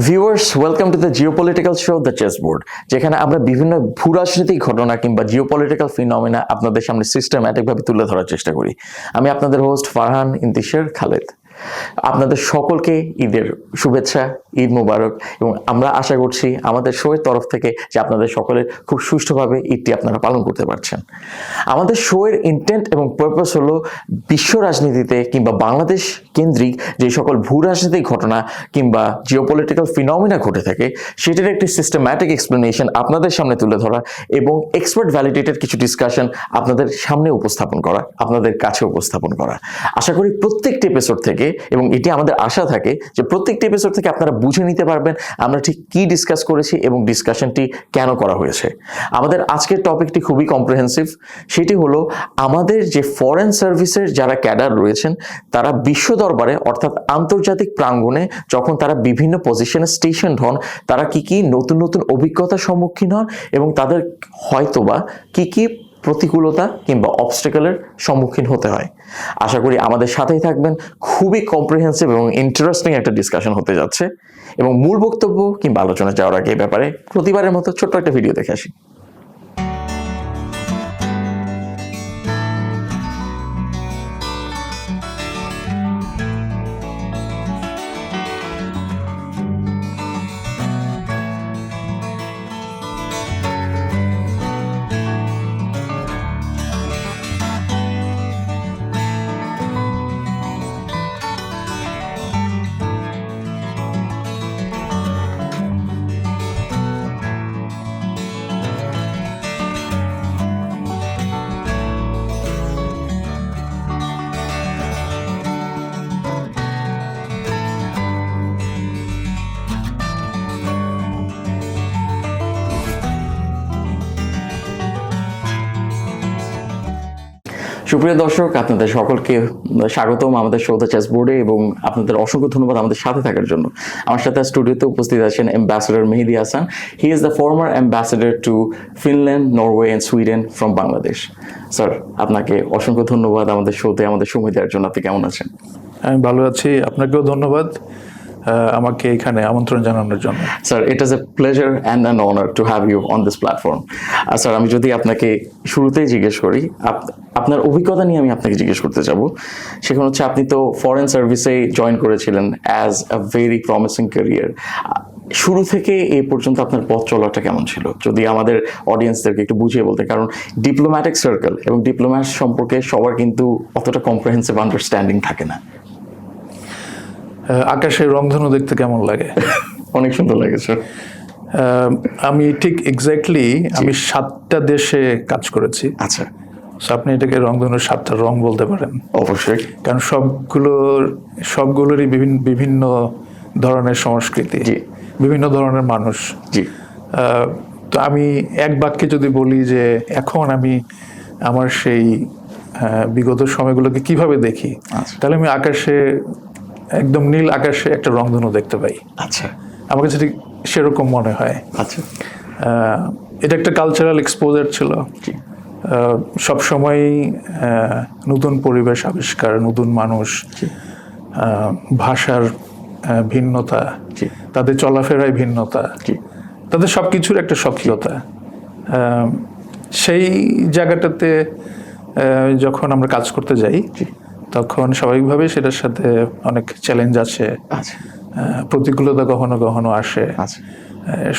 Viewers, welcome to the geopolitical show the chessboard, যেখানে আমরা বিভিন্ন ভূরাজনৈতিক ঘটনা কিংবা জিওপলিটিক্যাল ফিনোমেনা আপনাদের সামনে সিস্টেম্যাটিকভাবে তুলে ধরার চেষ্টা করি। আমি আপনাদের হোস্ট ফারহান ইন্তিশার খালেদ। আপনাদের সকলকে ঈদের শুভেচ্ছা, ঈদ মুবারক, এবং আমরা আশা করছি আমাদের শোয়ের তরফ থেকে যে আপনাদের সকলের খুব সুষ্ঠুভাবে ঈদটি আপনারা পালন করতে পারছেন। আমাদের শোয়ের ইন্টেন্ট এবং পারপাস হলো বিশ্ব রাজনীতিতে কিংবা বাংলাদেশ কেন্দ্রিক যে সকল ভূ রাজনৈতিক ঘটনা কিংবা জিওপলিটিক্যাল ফিনোমিনা ঘটে থাকে সেটার একটি সিস্টেম্যাটিক এক্সপ্লেনেশন আপনাদের সামনে তুলে ধরা এবং এক্সপার্ট ভ্যালিডেটেড কিছু ডিসকাশন আপনাদের সামনে উপস্থাপন করা, আপনাদের কাছে উপস্থাপন করা। আশা করি প্রত্যেকটি এপিসোড থেকে, এবং এটি আমাদের আশা থাকে যে প্রত্যেকটি এপিসোড থেকে আপনারা বুঝে নিতে পারবেন আমরা ঠিক কি ডিসকাস করেছি এবং ডিসকাশনটি কেন করা হয়েছে। আমাদের আজকের টপিকটি খুবই কম্প্রিহেন্সিভ। সেটি হলো আমাদের যে ফরেন সার্ভিসের যারা ক্যাডার রয়েছেন তারা বিশ্ব দরবারে অর্থাৎ আন্তর্জাতিক প্রাঙ্গণে যখন তারা বিভিন্ন পজিশনে স্টেশন হন তারা কি নতুন নতুন অভিজ্ঞতার সম্মুখীন হন এবং তাদের হয়তোবা কি প্রতিকূলতা কিংবা অবস্টেকলের সম্মুখীন হতে হয়। আশা করি আমাদের সাথেই থাকবেন। খুবই কম্প্রিহেন্সিভ এবং ইন্টারেস্টিং একটা ডিসকাশন হতে যাচ্ছে। এবং মূল বক্তব্য কিংবা আলোচনা যাওয়ার আগে এই ব্যাপারে প্রতিবারের মতো ছোট্ট একটা ভিডিও দেখে আসি। সুপ্রিয় দর্শক, আপনাদের সকলকে স্বাগতম আমাদের শো দ্য চেসবোর্ডে এবং আপনাদের অসংখ্য ধন্যবাদ আমাদের সাথে থাকার জন্য। আমার সাথে স্টুডিওতে উপস্থিত আছেন ambassador Mehedi Hasan. He is the former ambassador to Finland, Norway and Sweden from Bangladesh. Sir, আপনাকে অসংখ্য ধন্যবাদ আমাদের শোতে আমাদের সময় দেওয়ার জন্য। আপনি কেমন আছেন? আমি ভালো আছি, আপনাকেও ধন্যবাদ আমাকে এখানে আমন্ত্রণ জানানোর জন্য। Sir, it is a pleasure and an honour to have you on this platform. Sir, আমি যদি আপনাকে শুরুতেই জিজ্ঞেস করি, আপনার অভিজ্ঞতা নিয়ে আমি আপনাকে জিজ্ঞেস করতে যাব। সেখানে হচ্ছে আপনি তো ফরেন সার্ভিসে জয়েন করেছিলেন as a very promising career. শুরু থেকে এই পর্যন্ত আপনার পথ চলাটা কেমন ছিল যদি আমাদের অডিয়েন্সদেরকে একটু বুঝিয়ে বলতে, কারণ ডিপ্লোম্যাটিক সার্কেল এবং ডিপ্লোম্যাট সম্পর্কে সবার কিন্তু অতটা কম্প্রিহেন্সিভ আন্ডারস্ট্যান্ডিং থাকে না। আকাশের রংধনু দেখতে কেমন লাগে? অনেক সুন্দর লাগে স্যার। আমি ঠিক এক্স্যাক্টলি আমি 7টা দেশে কাজ করেছি। আচ্ছা, আপনি এটাকে রংধনুর 7টা রং বলতে পারেন। অবশ্যই, কারণ সবগুলোরই বিভিন্ন ধরনের সংস্কৃতি, বিভিন্ন ধরনের মানুষ। জি। তো আমি এক বাক্যে যদি বলি যে এখন আমি আমার সেই বিগত সময়গুলোকে কিভাবে দেখি, তাহলে আমি একদম নীল আকাশে একটা রংধনু দেখতে পাই। আচ্ছা, আমার কাছে ঠিক সেরকম মনে হয়। আচ্ছা, এটা একটা কালচারাল এক্সপোজার ছিল। সবসময়ই নতুন পরিবেশ আবিষ্কার, নতুন মানুষ, ভাষার ভিন্নতা, তাদের চলাফেরায় ভিন্নতা, তাদের সবকিছুর একটা স্বকীয়তা। সেই জায়গাটাতে যখন আমরা কাজ করতে যাই তখন স্বাভাবিকভাবে সেটার সাথে অনেক চ্যালেঞ্জ আছে, প্রতিকূলতা কখনো কখনো আসে।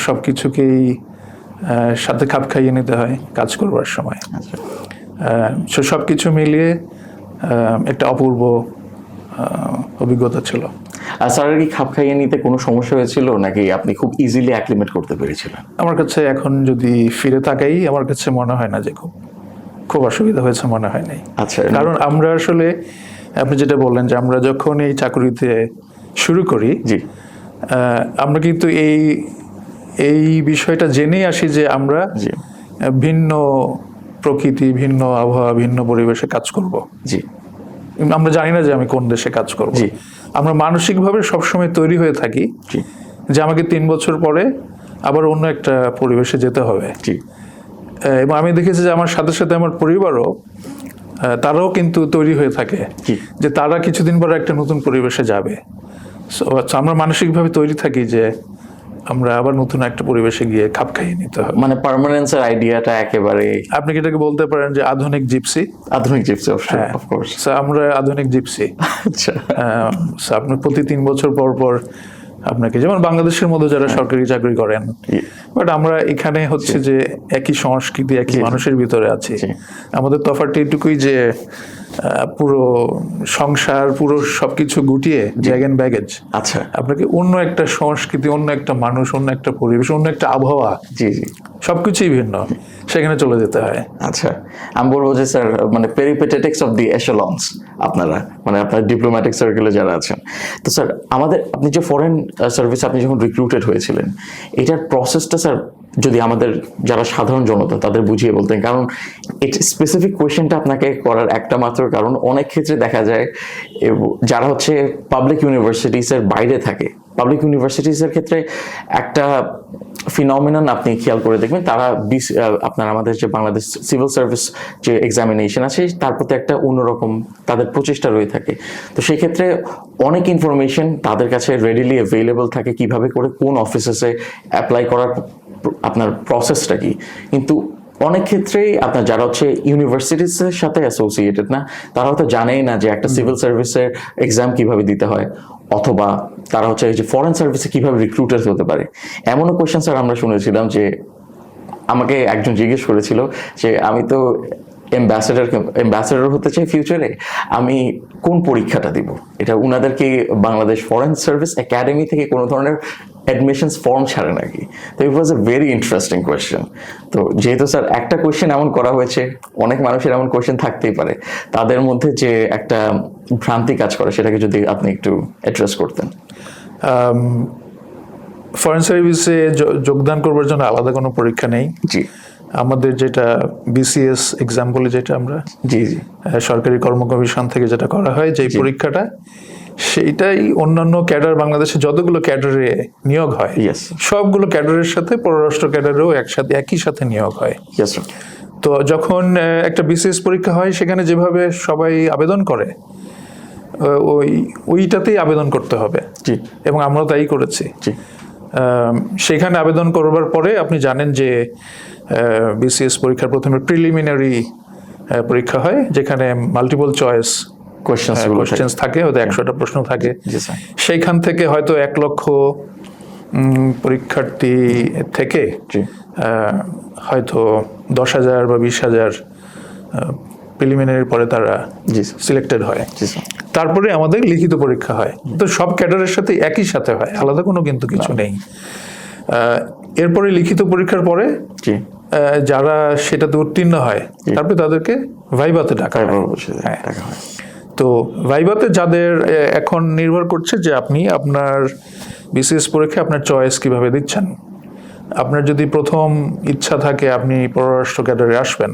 সবকিছুকেই সাথে খাপ খাইয়ে নিতে হয় কাজ করবার সময়। সবকিছু মিলিয়ে একটা অপূর্ব অভিজ্ঞতা ছিল। স্যার, কি খাপ খাইয়ে নিতে কোনো সমস্যা হয়েছিল নাকি আপনি খুব ইজিলি অ্যাক্লিমেট করতে পেরেছিলেন? আমার কাছে এখন যদি ফিরে তাকাই আমার কাছে মনে হয় না যে খুব অসুবিধা হয়েছে, মনে হয় নাই। আচ্ছা, কারণ আমরা আসলে আপনি যেটা বললেন যে আমরা যখন এই চাকরিতে শুরু করি, আমরা কিন্তু এই বিষয়টা জেনেই আসি যে আমরা ভিন্ন প্রকৃতি, ভিন্ন আবহাওয়া, ভিন্ন পরিবেশে কাজ করব। আমরা জানি না যে আমি কোন দেশে কাজ করব। আমরা মানসিকভাবে সবসময় তৈরি হয়ে থাকি যে আমাকে 3 বছর পরে আবার অন্য একটা পরিবেশে যেতে হবে। এবং আমি দেখেছি যে আমার সাথে সাথে আমার পরিবারও তারাও কিন্তু তৈরি হয়ে থাকে যে তারা কিছুদিন পর একটা নতুন পরিবেশে যাবে। So আমরা মানসিকভাবে তৈরি থাকি যে আমরা আবার নতুন একটা পরিবেশে গিয়ে খাপ খাইয়ে নিতে হবে। মানে পার্মানেন্সের আইডিয়াটা একেবারে আপনি কি এটাকে বলতে পারেন যে আধুনিক জিপসি? আধুনিক জিপসি, অফকোর্স। আমরা আধুনিক জিপসি। আচ্ছা, আপনি প্রতি 3 বছর পর পর আপনাকে, যেমন বাংলাদেশের মধ্যে যারা সরকারি চাকরি করেন, বাট আমরা এখানে হচ্ছে যে একই সংস্কৃতি, একই মানুষের ভিতরে আছি। আমাদের তফাৎটা এটুকুই যে পুরো সংসার, পুরো সবকিছু গুটিয়ে ব্যাগ এন্ড ব্যাগেজ, আচ্ছা, আপনাকে অন্য একটা সংস্কৃতি, অন্য একটা মানুষ, অন্য একটা পরিবেশ, অন্য একটা আবহাওয়া, জি জি, সবকিছুই ভিন্ন, সেখানে চলে যেতে হয়। আচ্ছা, আমি বলবো যে স্যার মানে পেরিপেটেটিক্স অফ দি এশালনস আপনারা, মানে আপনার ডিপ্লোম্যাটিক সার্কেলে যারা আছেন। তো স্যার আমাদের, আপনি যে ফরেন সার্ভিস আপনি যখন রিক্রুটেড হয়েছিলেন, এটার প্রসেসটা স্যার যদি আমাদের যারা সাধারণ জনতা তাদের বুঝিয়ে বলতেন, কারণ এই স্পেসিফিক কোয়েশ্চেনটা আপনাকে করার একটা মাত্র কারণ, অনেক ক্ষেত্রে দেখা যায় যারা হচ্ছে পাবলিক ইউনিভার্সিটিসের বাইরে থাকে, পাবলিক ইউনিভার্সিটিসের ক্ষেত্রে একটা ফিনোমিনন আপনি খেয়াল করে দেখবেন, তারা আপনার আমাদের যে বাংলাদেশ সিভিল সার্ভিস যে এক্সামিনেশন আছে তার প্রতি একটা অন্যরকম তাদের প্রচেষ্টা রয়ে থাকে। তো সেই ক্ষেত্রে অনেক ইনফরমেশন তাদের কাছে রেডিলি অ্যাভেলেবল থাকে, কিভাবে করে কোন অফিসেসে অ্যাপ্লাই করার আপনার প্রসেসটা কি। কিন্তু অনেক ক্ষেত্রেই আপনার যারা হচ্ছে ইউনিভার্সিটিসের সাথে অ্যাসোসিয়েটেড না, তারা হয়তো জানেই না যে একটা সিভিল সার্ভিসের এক্সাম কিভাবে দিতে হয়, অথবা তারা হচ্ছে যে ফরেন সার্ভিসে কিভাবে রিক্রুটার হতে পারে। এমনও কোয়েশ্চেন স্যার আমরা শুনেছিলাম যে আমাকে একজন জিজ্ঞেস করেছিল যে আমি তো অ্যাম্বাসেডর হতে চাই ফিউচারে, আমি কোন পরীক্ষাটা দিব। এটা উনাদেরকে বাংলাদেশ ফরেন সার্ভিস একাডেমি থেকে কোনো ধরনের অ্যাডমিশনস ফর্ম ছাড়ে নাকি। তো ইট ওয়াজ এ ভেরি ইন্টারেস্টিং কোয়েশ্চেন। তো যেহেতু স্যার একটা কোয়েশ্চেন এমন করা হয়েছে, অনেক মানুষের এমন কোয়েশ্চেন থাকতেই পারে, তাদের মধ্যে যে একটা ভ্রান্তি কাজ করে সেটাকে যদি আপনি একটু অ্যাড্রেস করতেন। ফরেন সার্ভিসে যোগদান করবার জন্য আলাদা কোনো পরীক্ষা নেই। জি, আমাদের যেটা বিসিএস এক্সাম বলে, যেটা আমরা জি জি সরকারি কর্ম কমিশন থেকে যেটা করা হয়, যে পরীক্ষাটা, সেইটাই অন্যান্য ক্যাডার, বাংলাদেশে যতগুলো ক্যাডারে নিয়োগ হয়, সবগুলো ক্যাডারের সাথে পররাষ্ট্র ক্যাডারেও একই সাথে নিয়োগ হয়। তো যখন একটা বিসিএস পরীক্ষা হয়, সেখানে যেভাবে সবাই আবেদন করে ওইটাতেই আবেদন করতে হবে, এবং আমরা তাই করেছি। সেখানে আবেদন করবার পরে আপনি জানেন যে বিসিএস পরীক্ষার প্রথমে প্রিলিমিনারি পরীক্ষা হয়, যেখানে মাল্টিপল চয়েস কোয়েশ্চেন্স থাকে, হয়তো 100টা প্রশ্ন থাকে। সেইখান থেকে হয়তো 1 লক্ষ পরীক্ষার্থী থেকে হয়তো 10,000 বা 20,000 প্রিলিমিনারির পরে তারা সিলেক্টেড হয়। তারপরে আমাদের লিখিত পরীক্ষা হয়। তো সব ক্যাডারের সাথে একই সাথে হয়, আলাদা কোনো কিন্তু কিছু নেই। এরপরে লিখিত পরীক্ষার পরে যারা সেটাতে উত্তীর্ণ হয়, তারপরে তাদেরকে ভাইভাতে ডাকা হয়। তো ভাইভাতে যাদের, এখন নির্ভর করছে যে আপনি আপনার বিসিএস পরীক্ষায় আপনার চয়েস কিভাবে দিচ্ছেন। আপনার যদি প্রথম ইচ্ছা থাকে আপনি পররাষ্ট্র ক্যাডারে আসবেন,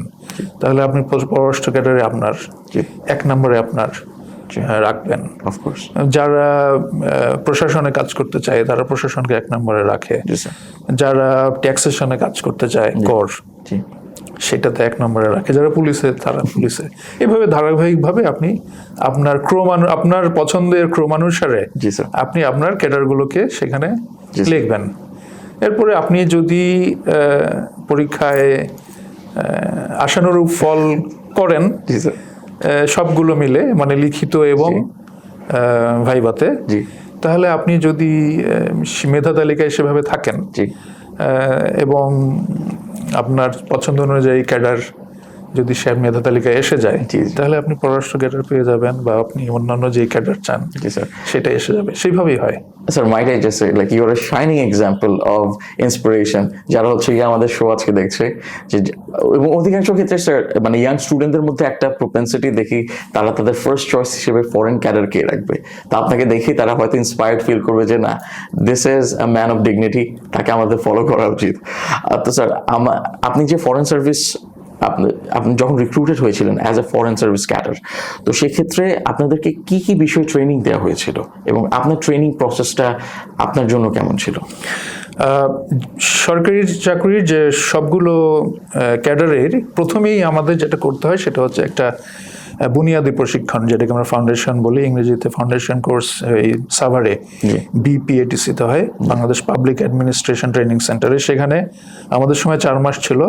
তাহলে আপনি পররাষ্ট্র ক্যাডারে আপনার 1 নম্বরে আপনার রাখবেন। যারা প্রশাসনে কাজ করতে চায় তারা প্রশাসনকে 1 নম্বরে রাখে, যারা ট্যাক্সেশনে কাজ করতে চায়, কর, সেটাতে 1 নম্বরে রাখে, যারা পুলিশে তারা পুলিশে। এভাবে ধারাবাহিকভাবে আপনি আপনার আপনার পছন্দের ক্রমানুসারে আপনি আপনার ক্যাডারগুলোকে সেখানে লিখবেন। এরপরে আপনি যদি পরীক্ষায় আশানুরূপ ফল করেন, সবগুলো মিলে, মানে লিখিত এবং ভাইভাতে, তাহলে আপনি যদি মেধা তালিকায় সেভাবে থাকেন এবং আপনার পছন্দ অনুযায়ী ক্যাডার যদি সে মেধা তালিকায় এসে যায়, তাহলে আপনি পররাষ্ট্র ক্যাডার পেয়ে যাবেন, বা আপনি অন্যান্য যে ক্যাডার চান সেটা এসে যাবে। সেইভাবেই হয়। Sir, might I just say, like you are a shining example of inspiration, যারা হচ্ছে আমাদের শো আজকে দেখছে, যে এবং অধিকাংশ ক্ষেত্রে স্যার মানে ইয়াং স্টুডেন্টদের মধ্যে একটা প্রপেন্সিটি দেখি, তারা তাদের ফার্স্ট চয়েস হিসেবে ফরেন ক্যাডার কে রাখবে। তা আপনাকে দেখি তারা হয়তো ইন্সপায়ার্ড ফিল করবে যে না, this is a man of dignity, তাকে আমাদের ফলো করা উচিত। তো স্যার, আপনি যে ফরেন সার্ভিস, আপনি যখন রিক্রুটেড হয়েছিলেন as a foreign service cadre, তো সেক্ষেত্রে আপনাদেরকে কি কি বিষয়ে ট্রেনিং দেওয়া হয়েছিল, এবং আপনার ট্রেনিং প্রসেসটা আপনার জন্য কেমন ছিল? সরকারি চাকরির যে সবগুলো ক্যাডারের প্রথমেই আমাদের যেটা করতে হয় সেটা হচ্ছে একটা বুনিয়াদী প্রশিক্ষণ, যেটাকে আমরা ফাউন্ডেশন বলি, ইংরেজিতে ফাউন্ডেশন কোর্স এই সাভারে BPATC-তে হয়, বাংলাদেশ পাবলিক অ্যাডমিনিস্ট্রেশন ট্রেনিং সেন্টারে। সেখানে আমাদের সময় 4 মাস ছিল।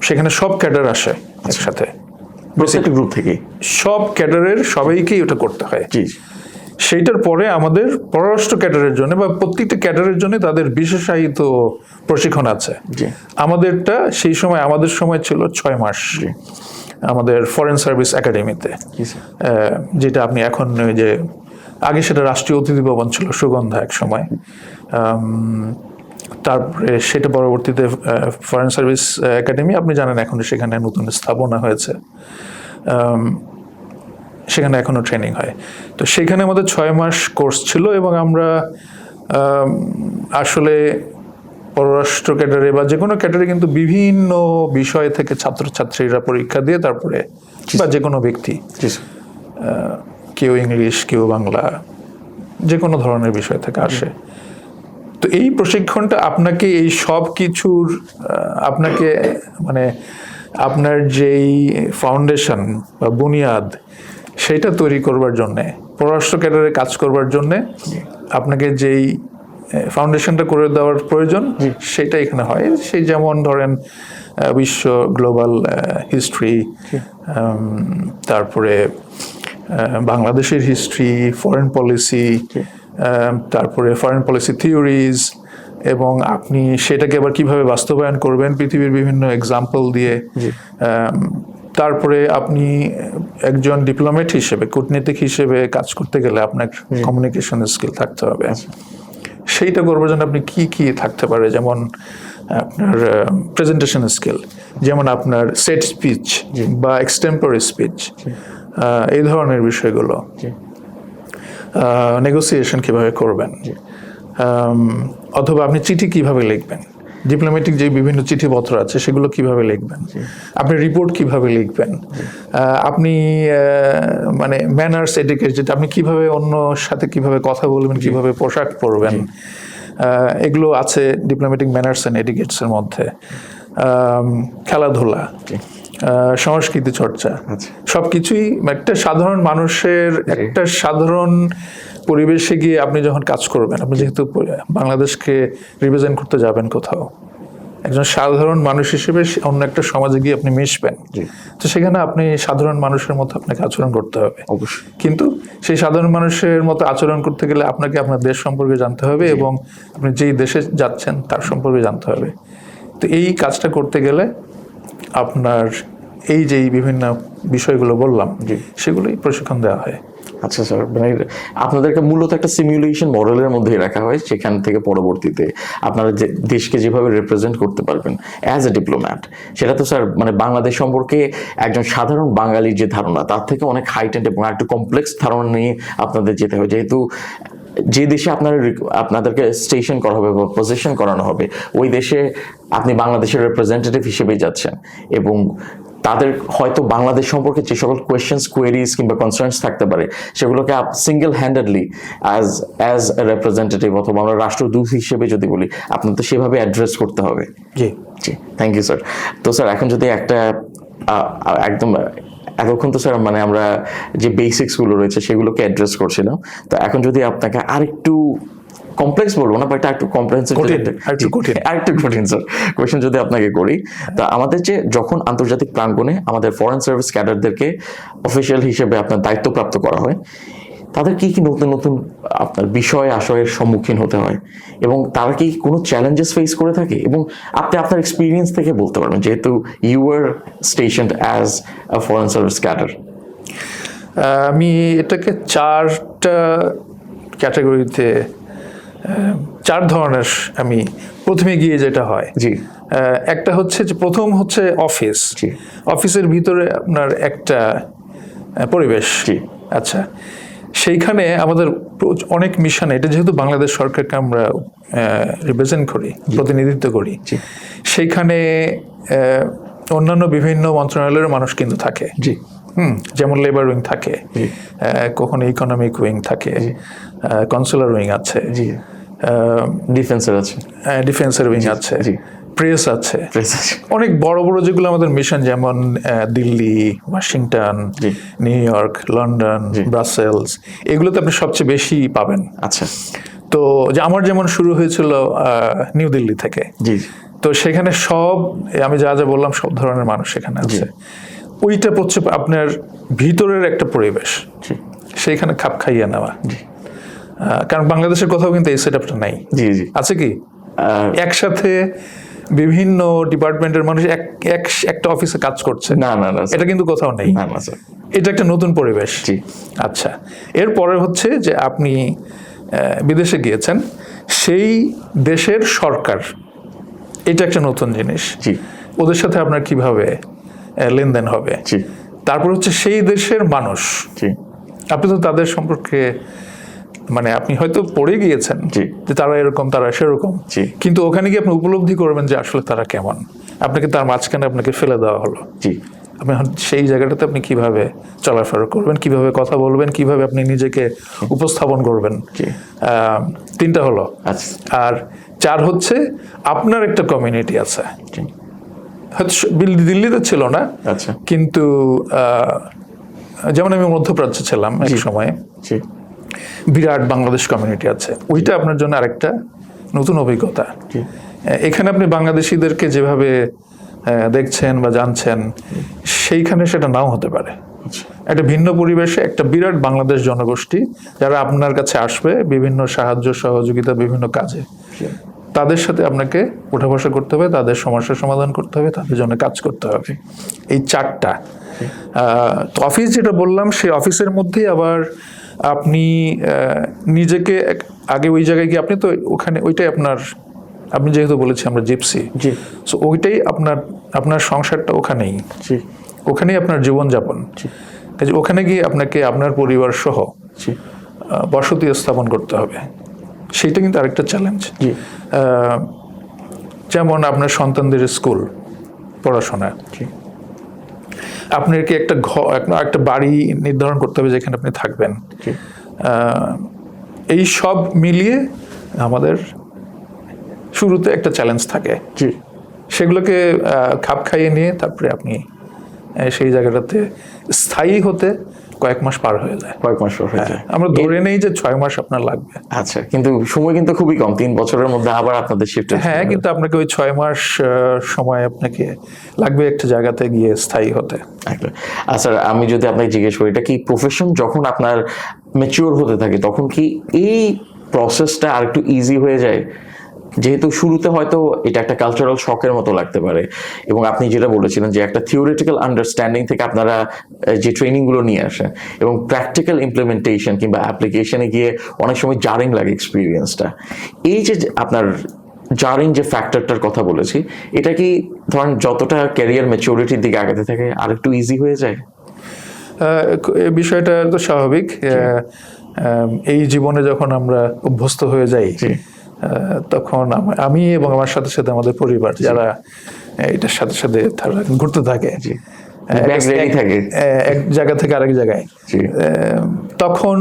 সেখানে সব ক্যাডার আসে একসাথে, প্রত্যেকটা গ্রুপ থেকে সব ক্যাডারের সবাইকেই ওটা করতে হয়। সেইটার পরে আমাদের পররাষ্ট্র ক্যাডারের জন্য বা প্রত্যেকটা ক্যাডারের জন্য তাদের বিশেষায়িত প্রশিক্ষণ আছে। আমাদেরটা সেই সময় আমাদের সময় ছিল 6 মাস আমাদের ফরেন সার্ভিস একাডেমিতে, যেটা আপনি এখন যে আগে সেটা রাষ্ট্রীয় অতিথি ভবন ছিল সুগন্ধা এক সময়, তারপরে সেটা পরবর্তীতে ফরেন সার্ভিস একাডেমি, আপনি জানেন এখন সেখানে নতুন স্থাপনা হয়েছে, সেখানে এখনো ট্রেনিং হয়। তো সেখানে আমাদের 6 মাস কোর্স ছিল এবং আমরা আসলে পররাষ্ট্র ক্যাডারে বা যে কোনো ক্যাডারে কিন্তু বিভিন্ন বিষয় থেকে ছাত্রছাত্রীরা পরীক্ষা দিয়ে তারপরে, বা যে কোনো ব্যক্তি, কেউ ইংলিশ কেউ বাংলা, যে কোনো ধরনের বিষয় থেকে আসে। তো এই প্রশিক্ষণটা আপনাকে এই সব কিছুর আপনাকে মানে আপনার যেই ফাউন্ডেশন বা বুনিয়াদ সেইটা তৈরি করবার জন্যে, পররাষ্ট্র ক্যাডারে কাজ করবার জন্যে আপনাকে যেই ফাউন্ডেশনটা করে দেওয়ার প্রয়োজন সেটা এখানে হয়। সেই যেমন ধরেন বিশ্ব গ্লোবাল হিস্ট্রি, তারপরে বাংলাদেশের হিস্ট্রি, ফরেন পলিসি, তারপরে ফরেন পলিসি থিওরিজ, এবং আপনি সেটাকে আবার কিভাবে বাস্তবায়ন করবেন পৃথিবীর বিভিন্ন এক্সাম্পল দিয়ে। তারপরে আপনি একজন ডিপ্লোমেট হিসেবে, কূটনীতিক হিসেবে কাজ করতে গেলে আপনার কমিউনিকেশন স্কিল থাকতে হবে। সেইটা করবার জন্য আপনি কি কি থাকতে পারে, যেমন আপনার প্রেজেন্টেশন স্কিল, যেমন আপনার সেট স্পিচ বা এক্সটেম্পোরারি স্পিচ, এই ধরনের বিষয়গুলো, নেগোসিয়েশন কিভাবে করবেন, অথবা আপনি চিঠি কিভাবে লিখবেন, ডিপ্লোম্যাটিক যে বিভিন্ন চিঠিপত্র আছে সেগুলো কিভাবে লিখবেন, আপনি রিপোর্ট কিভাবে লিখবেন, আপনি মানে ম্যানার্স এটিকেট, যেটা আপনি কিভাবে অন্য সাথে কিভাবে কথা বলবেন, কিভাবে পোশাক পরবেন, এগুলো আছে ডিপ্লোম্যাটিক ম্যানার্স অ্যান্ড এটিকেটসের মধ্যে। খেলাধুলা, সংস্কৃতি চর্চা, সবকিছুই একটা সাধারণ মানুষের একটা সাধারণ পরিবেশে গিয়ে আপনি যখন কাজ করবেন, আপনি যেহেতু বাংলাদেশকে রিপ্রেজেন্ট করতে যাবেন কোথাও, একজন সাধারণ মানুষ হিসেবে অন্য একটা সমাজে গিয়ে আপনি মিশবেন, তো সেখানে আপনি সাধারণ মানুষের মতো আপনাকে আচরণ করতে হবে। অবশ্যই, কিন্তু সেই সাধারণ মানুষের মতো আচরণ করতে গেলে আপনাকে আপনার দেশ সম্পর্কে জানতে হবে এবং আপনি যেই দেশে যাচ্ছেন তার সম্পর্কে জানতে হবে। তো এই কাজটা করতে গেলে আপনার এই যে বিভিন্ন বিষয়গুলো বললাম সেগুলোই প্রশিক্ষণ দেওয়া হয়। আচ্ছা স্যার, মানে আপনাদেরকে মূলত একটা সিমুলেশন মডেলের মধ্যেই রাখা হয়, সেখান থেকে পরবর্তীতে আপনারা যে দেশকে যেভাবে রিপ্রেজেন্ট করতে পারবেন অ্যাজ এ ডিপ্লোম্যাট, সেটা তো স্যার মানে বাংলাদেশ সম্পর্কে একজন সাধারণ বাঙালির যে ধারণা তার থেকে অনেক হাইটেন্ড এবং একটু কমপ্লেক্স ধারণা নিয়ে আপনাদের যেতে হবে, যেহেতু যে দেশে আপনাদেরকে স্টেশন করা হবে বা পজিশন করানো হবে ওই দেশে আপনি বাংলাদেশের রিপ্রেজেন্টেটিভ হিসেবেই যাচ্ছেন, এবং তাদের হয়তো বাংলাদেশ সম্পর্কে যে সকল কোয়েশ্চেন্স, কোয়েরিজ কিংবা কনসার্নস থাকতে পারে সেগুলোকে single handedly as a representative অথবা আমরা রাষ্ট্রদূত হিসেবে যদি বলি আপনার তো সেভাবে অ্যাড্রেস করতে হবে। জি, থ্যাংক ইউ স্যার। তো স্যার এখন যদি একটা একদম এতক্ষণ তো স্যার মানে আমরা যে বেসিক্সগুলো রয়েছে সেগুলোকে অ্যাড্রেস করছিলাম, তো এখন যদি আপনাকে আরেকটু কমপ্লেক্স বলবো না, বাট একটু কম্প্রিহেনসিভ, আরেকটু কঠিন স্যার কোয়েশ্চেন যদি আপনাকে করি, তা আমাদের যে যখন আন্তর্জাতিক প্রাঙ্গণে আমাদের ফরেন সার্ভিস ক্যাডারদেরকে অফিসিয়াল হিসেবে আপনার দায়িত্বপ্রাপ্ত করা হয়, তাদের কি কি নতুন নতুন আপনার বিষয় আশয়ের সম্মুখীন হতে হয় এবং তারা কি কোনো চ্যালেঞ্জেস ফেস করে থাকে, এবং আপনি আপনার এক্সপিরিয়েন্স থেকে বলতে পারবেন যেহেতু you are stationed as a foreign service cadre. আমি এটাকে 4টা ক্যাটাগরিতে, 4 ধরনের আমি প্রথমে গিয়ে যেটা হয়, একটা হচ্ছে যে প্রথম হচ্ছে অফিস, অফিসের ভিতরে আপনার একটা পরিবেশ, আচ্ছা সেইখানে আমাদের অনেক মিশনে, এটা যেহেতু বাংলাদেশ সরকারকে আমরা রিপ্রেজেন্ট করি, প্রতিনিধিত্ব করি, সেইখানে অন্যান্য বিভিন্ন মন্ত্রণালয়ের মানুষ কিন্তু থাকে, যেমন লেবার উইং থাকে, কখনো ইকোনমিক উইং থাকে, কনসুলার উইং আছে, ডিফেন্সের উইং আছে, প্রেস আছে, অনেক বড় বড় যেগুলো আমাদের মিশন, যেমন Delhi, Washington, new York, London, Brussels, এগুলোতে আপনি সবচেয়ে বেশি পাবেন। আচ্ছা। তো যে আমার যেমন শুরু হয়েছিল নিউ দিল্লি থেকে, তো সেখানে সব আমি যা যা বললাম সব ধরনের মানুষ সেখানে আছে। ওইটা হচ্ছে আপনার ভিতরের একটা পরিবেশ, সেইখানে খাপ খাইয়ে নেওয়া। কারণ বাংলাদেশের কোথাও কিন্তু এই সেট আপটা নাই। আছে কি একসাথে বিভিন্ন ডিপার্টমেন্টের মানুষ একটা অফিসে কাজ করছে? না, এটা কিন্তু কোথাও নেই। এটা একটা নতুন পরিবেশ। আচ্ছা, এরপরে হচ্ছে যে আপনি বিদেশে গিয়েছেন, সেই দেশের সরকার, এটা একটা নতুন জিনিস। ওদের সাথে আপনার কিভাবে লেনদেন হবে। তারপর হচ্ছে সেই দেশের মানুষ, আপনি তো তাদের সম্পর্কে মানে আপনি হয়তো পড়ে গিয়েছেন যে তারা এরকম, তারা সেরকম, কিন্তু ওখানে গিয়ে আপনি উপলব্ধি করবেন যে আসলে তারা কেমন। আপনাকে তার মাঝখানে আপনাকে ফেলে দেওয়া হলো, আপনি সেই জায়গাটাতে আপনি কিভাবে চলাফেরা করবেন, কিভাবে কথা বলবেন, কিভাবে আপনি নিজেকে উপস্থাপন করবেন। 3টা হলো। আর 4 হচ্ছে আপনার একটা কমিউনিটি আছে, হয়তো দিল্লিতে ছিল না, কিন্তু যেমন আমি মধ্যপ্রাচ্যে ছিলাম এক সময়, বিরাট বাংলাদেশ কমিউনিটি আছে, ওইটা আপনার জন্য আরেকটা নতুন অভিজ্ঞতা। এখানে আপনি বাংলাদেশিদেরকে যেভাবে দেখছেন বা জানছেন, সেইখানে সেটা নাও হতে পারে। একটা ভিন্ন পরিবেশে একটা বিরাট বাংলাদেশ জনগোষ্ঠী যারা আপনার কাছে আসবে বিভিন্ন সাহায্য সহযোগিতা বিভিন্ন কাজে, তাদের সাথে আপনাকে উঠা বসা করতে হবে, তাদের সমস্যার সমাধান করতে হবে, তাদের জন্য কাজ করতে হবে। এই 4টা। তো অফিস যেটা বললাম, সেই অফিসের মধ্যেই আবার আপনি নিজেকে আগে ওই জায়গায় গিয়ে আপনি তো ওখানে ওইটাই আপনার, আপনি যেহেতু বলেছি আমরা জিপসি, সো ওইটাই আপনার সংসারটা ওখানেই, ওখানেই আপনার জীবনযাপন। কাজে ওখানে গিয়ে আপনাকে আপনার পরিবার সহ বসতি স্থাপন করতে হবে, সেইটা কিন্তু আরেকটা চ্যালেঞ্জ। যেমন আপনার সন্তানদের স্কুল পড়াশোনা, আপনাকে একটা বাড়ি নির্ধারণ করতে হবে যেখানে আপনি থাকবেন। এই সব মিলিয়ে আমাদের শুরুতে একটা চ্যালেঞ্জ থাকে, সেগুলোকে খাপ খাইয়ে নিয়ে তারপরে আপনি সেই জায়গাটাতে স্থায়ী হতে কয়েক মাস পার হয়ে যায়। আমরা ধরে নেই যে 6 মাস আপনার লাগবে। আচ্ছা, কিন্তু সময় কিন্তু খুবই কম, 3 বছরের মধ্যে আবার আপনাদের শিফট। হ্যাঁ, কিন্তু আপনাকে ওই 6 মাস সময় আপনাকে লাগবে একটা জায়গাতে গিয়ে স্থায়ী হতে। আচ্ছা, আমি যদি আপনাকে জিজ্ঞেস করি, এটা কি প্রফেশন যখন আপনার ম্যাচিওর হতে থাকে তখন কি এই প্রসেসটা আর একটু ইজি হয়ে যায়? যেহেতু শুরুতে হয়তো এটা একটা কালচারাল শকের মতো লাগতে পারে, এবং আপনি যেটা বলেছিলেন যে একটা থিওরিটিক্যাল আন্ডারস্ট্যান্ডিং থেকে আপনারা যে ট্রেনিংগুলো নিয়ে আসেন এবং প্র্যাকটিক্যাল ইমপ্লিমেন্টেশন কিংবা অ্যাপ্লিকেশনে গিয়ে অনেক সময় জারিং লাগে এক্সপিরিয়েন্সটা। এই যে আপনার জারিং যে ফ্যাক্টরটার কথা বলেছি, এটা কি ধরেন যতটা ক্যারিয়ার ম্যাচিউরিটির দিকে আগাতে থাকে আর একটু ইজি হয়ে যায়? বিষয়টা তো স্বাভাবিক। এই জীবনে যখন আমরা অভ্যস্ত হয়ে যাই, তখন আমি এবং আমার সাথে সাথে আমাদের পরিবার যারা এটার সাথে সাথে ঘুরতে থাকে, এক জায়গা থেকে আরেক জায়গায়, তখন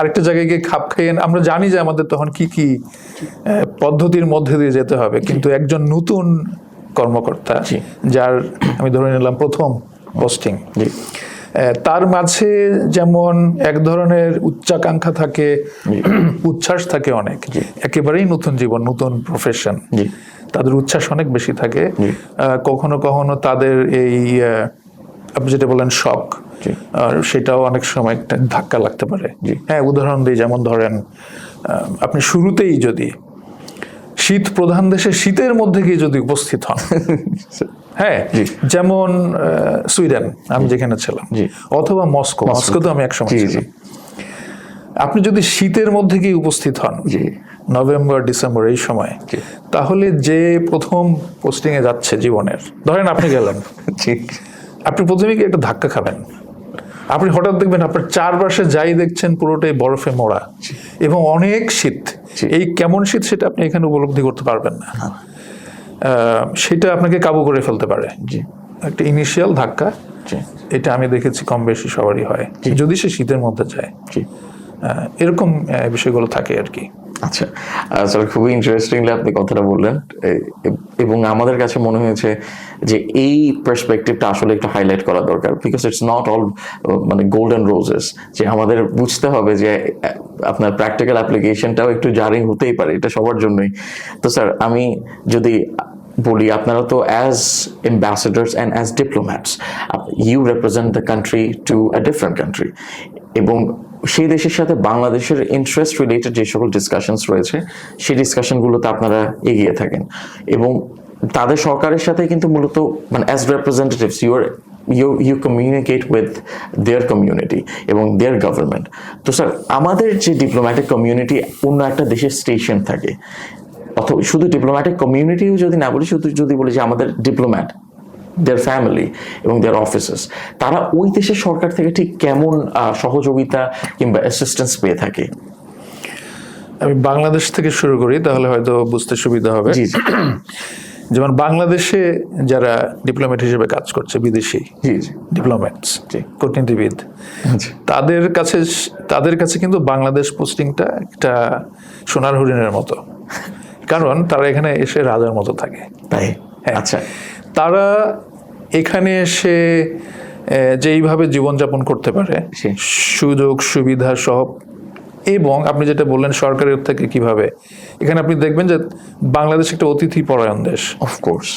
আরেকটা জায়গায় গিয়ে খাপ খাইয়ে আমরা জানি যে আমাদের তখন কি কি পদ্ধতির মধ্যে দিয়ে যেতে হবে। কিন্তু একজন নতুন কর্মকর্তা যার আমি ধরে নিলাম প্রথম পোস্টিং, তার মাঝে যেমন এক ধরনের উচ্চাকাঙ্ক্ষা থাকে, উচ্ছ্বাস থাকে অনেক, একেবারেই নতুন জীবন, নতুন প্রফেশন, তাদের উচ্ছ্বাস অনেক বেশি থাকে। কখনো কখনো তাদের এই আপনি যেটা বলেন শক, সেটাও অনেক সময় একটা ধাক্কা লাগতে পারে। হ্যাঁ, উদাহরণ দিই, যেমন ধরেন আপনি শুরুতেই যদি শীত প্রধান দেশে শীতের মধ্যে গিয়ে যদি উপস্থিত হন, হ্যাঁ, যেমন সুইডেন আমি যেখানে ছিলাম, অথবা মস্কোতে আমি একসময় ছিলাম, আপনি যদি শীতের মধ্যে গিয়ে উপস্থিত হন নভেম্বর ডিসেম্বর এই সময়, তাহলে যে প্রথম পোস্টিং এ যাচ্ছে জীবনের, ধরেন আপনি গেলেন, আপনি প্রথমে গিয়ে একটা ধাক্কা খাবেন। আপনি হঠাৎ দেখবেন আপনার চারপাশে যাই দেখছেন পুরোটাই বরফে মোড়া এবং অনেক শীত। এই কেমন শীত সেটা আপনি এখানে উপলব্ধি করতে পারবেন না, সেটা আপনাকে কাবু করে ফেলতে পারে। একটা ইনিশিয়াল ধাক্কা, এটা আমি দেখেছি কম বেশি সবারই হয় যদি সে শীতের মধ্যে যায়। এরকম বিষয়গুলো থাকে আর কি। আচ্ছা, আসলে খুবই ইন্টারেস্টিংলি আপনি কথাটা বললেন, এবং আমাদের কাছে মনে হয়েছে যে এই পার্সপেক্টিভটা আসলে একটু হাইলাইট করা দরকার, বিকজ ইটস নট অল মানে গোল্ডেন রোজেস, যে আমাদের বুঝতে হবে যে আপনার প্র্যাকটিক্যাল অ্যাপ্লিকেশনটাও একটু জারিং হতেই পারে, এটা সবার জন্যই। তো স্যার, আমি যদি বলি, আপনারা তো as ambassadors and as diplomats, you represent the country to a different country, এবং সেই দেশের সাথে বাংলাদেশের ইন্টারেস্ট রিলেটেড যে সকল ডিসকাশনস রয়েছে সেই ডিসকাশনগুলোতে আপনারা এগিয়ে থাকেন, এবং তাদের সরকারের সাথে কিন্তু মূলত মানে as representatives you communicate with their community এবং দেয়ার গভর্নমেন্ট। তো স্যার, আমাদের যে ডিপ্লোম্যাটিক কমিউনিটি অন্য একটা দেশের স্টেশন থাকে, অথবা শুধু ডিপ্লোম্যাটিক কমিউনিটিও যদি না বলি, শুধু যদি বলি যে আমাদের ডিপ্লোম্যাট, দেয়ার ফ্যামিলি এবং দেয়ার অফিসেস, তারা ওই দেশের সরকার থেকে ঠিক কেমন সহযোগিতা কিংবা অ্যাসিস্ট্যান্স পেয়ে থাকে? আমি বাংলাদেশ থেকে শুরু করি, তাহলে হয়তো বুঝতে সুবিধা হবে। জি জি। যেমন বাংলাদেশে যারা ডিপ্লোম্যাট হিসেবে কাজ করছে, বিদেশি জি জি। ডিপ্লোম্যাটস, জি। কূটনীতিবিদ, আচ্ছা। তাদের কাছে কিন্তু বাংলাদেশ পোস্টিংটা একটা সোনার হরিণের মতো, কারণ তারা এখানে এসে রাজার মতো থাকে। তাই? হ্যাঁ। আচ্ছা। তারা এখানে এসে যেইভাবে জীবনযাপন করতে পারে, জি। সুযোগ সুবিধা সব, এবং আপনি যেটা বললেন সরকারের থেকে কিভাবে, এখানে আপনি দেখবেন যে বাংলাদেশ একটা অতিথি পরায়ণ দেশ, অফকোর্স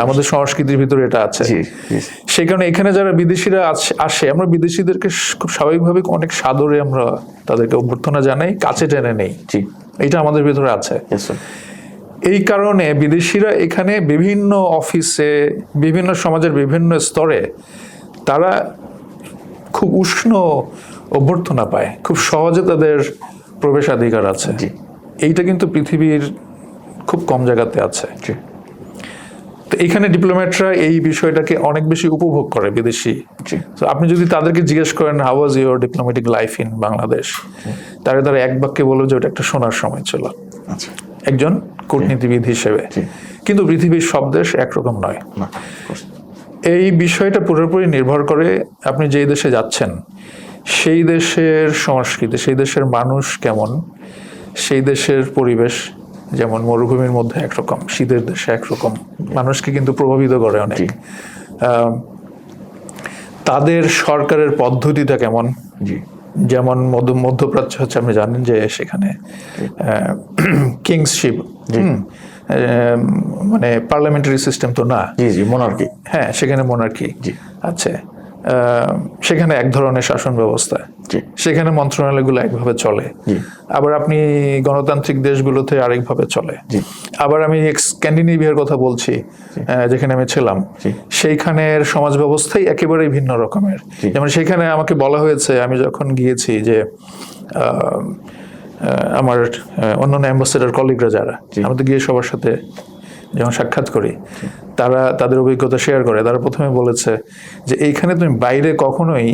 আমাদের সংস্কৃতির ভিতরে এটা আছে। জি জি। সেই কারণে এখানে যারা বিদেশিরা আসে, আমরা বিদেশিদেরকে খুব স্বাভাবিকভাবে অনেক সাদরে আমরা তাদেরকে অভ্যর্থনা জানাই, কাছে টেনে নেই। জি। এটা আমাদের ভিতরে আছে। Yes, sir. এই কারণে বিদেশিরা এখানে বিভিন্ন অফিসে, বিভিন্ন সমাজের বিভিন্ন স্তরে তারা খুব উষ্ণ অভ্যর্থনা পায়, খুব সহজে তাদের প্রবেশাধিকার আছে। জি। এইটা কিন্তু পৃথিবীর খুব কম জায়গাতে আছে। জি। তো এখানে ডিপ্লোম্যাটরা এই বিষয়টাকে অনেক বেশি উপভোগ করে, বিদেশি। জি। তো আপনি যদি তাদেরকে জিজ্ঞেস করেন how was your diplomatic life in Bangladesh, তারা এক বাক্যে বলবে যে ওটা একটা সোনার সময় ছিল, আচ্ছা। একজন কূটনীতিবিদ হিসেবে। কিন্তু পৃথিবীর সব দেশ একরকম নয়। না, of course. এই বিষয়টা পুরোপুরি নির্ভর করে আপনি যেই দেশে যাচ্ছেন সেই দেশের সংস্কৃতি, সেই দেশের মানুষ কেমন, সেই দেশের পরিবেশ। যেমন মরুভূমির মধ্যে একরকম, শীতের দেশে একরকম, মানুষকে কিন্তু প্রভাবিত করে অনেক। তাদের সরকারের পদ্ধতিটা কেমন, জি। যেমন মধ্যপ্রাচ্য হচ্ছে, আপনি জানেন যে সেখানে কিংসশিপ, মানে পার্লামেন্টারি সিস্টেম তো না। জি জি, মোনার্কি। হ্যাঁ, সেখানে মোনার্কি জি। আছে। সেখানে এক ধরনের শাসন ব্যবস্থা, জি। সেখানে মন্ত্রণালয়গুলো একভাবে চলে। জি। আবার আপনি গণতান্ত্রিক দেশগুলোতে আরেকভাবে চলে। জি। আবার আমি স্ক্যান্ডিনেভিয়ার কথা বলছি, যেখানে আমি ছিলাম, সেইখানের সমাজ ব্যবস্থাই একেবারেই ভিন্ন রকমের। যেমন সেখানে আমাকে বলা হয়েছে, আমি যখন গিয়েছি, যে আমার অন্যান্য অ্যাম্বাসেডার কলিগরা যারা, আমি তো গিয়ে সবার সাথে যখন সাক্ষাৎ করি, তারা তাদের অভিজ্ঞতা শেয়ার করে। তারা প্রথমে বলেছে যে এইখানে তুমি বাইরে কখনোই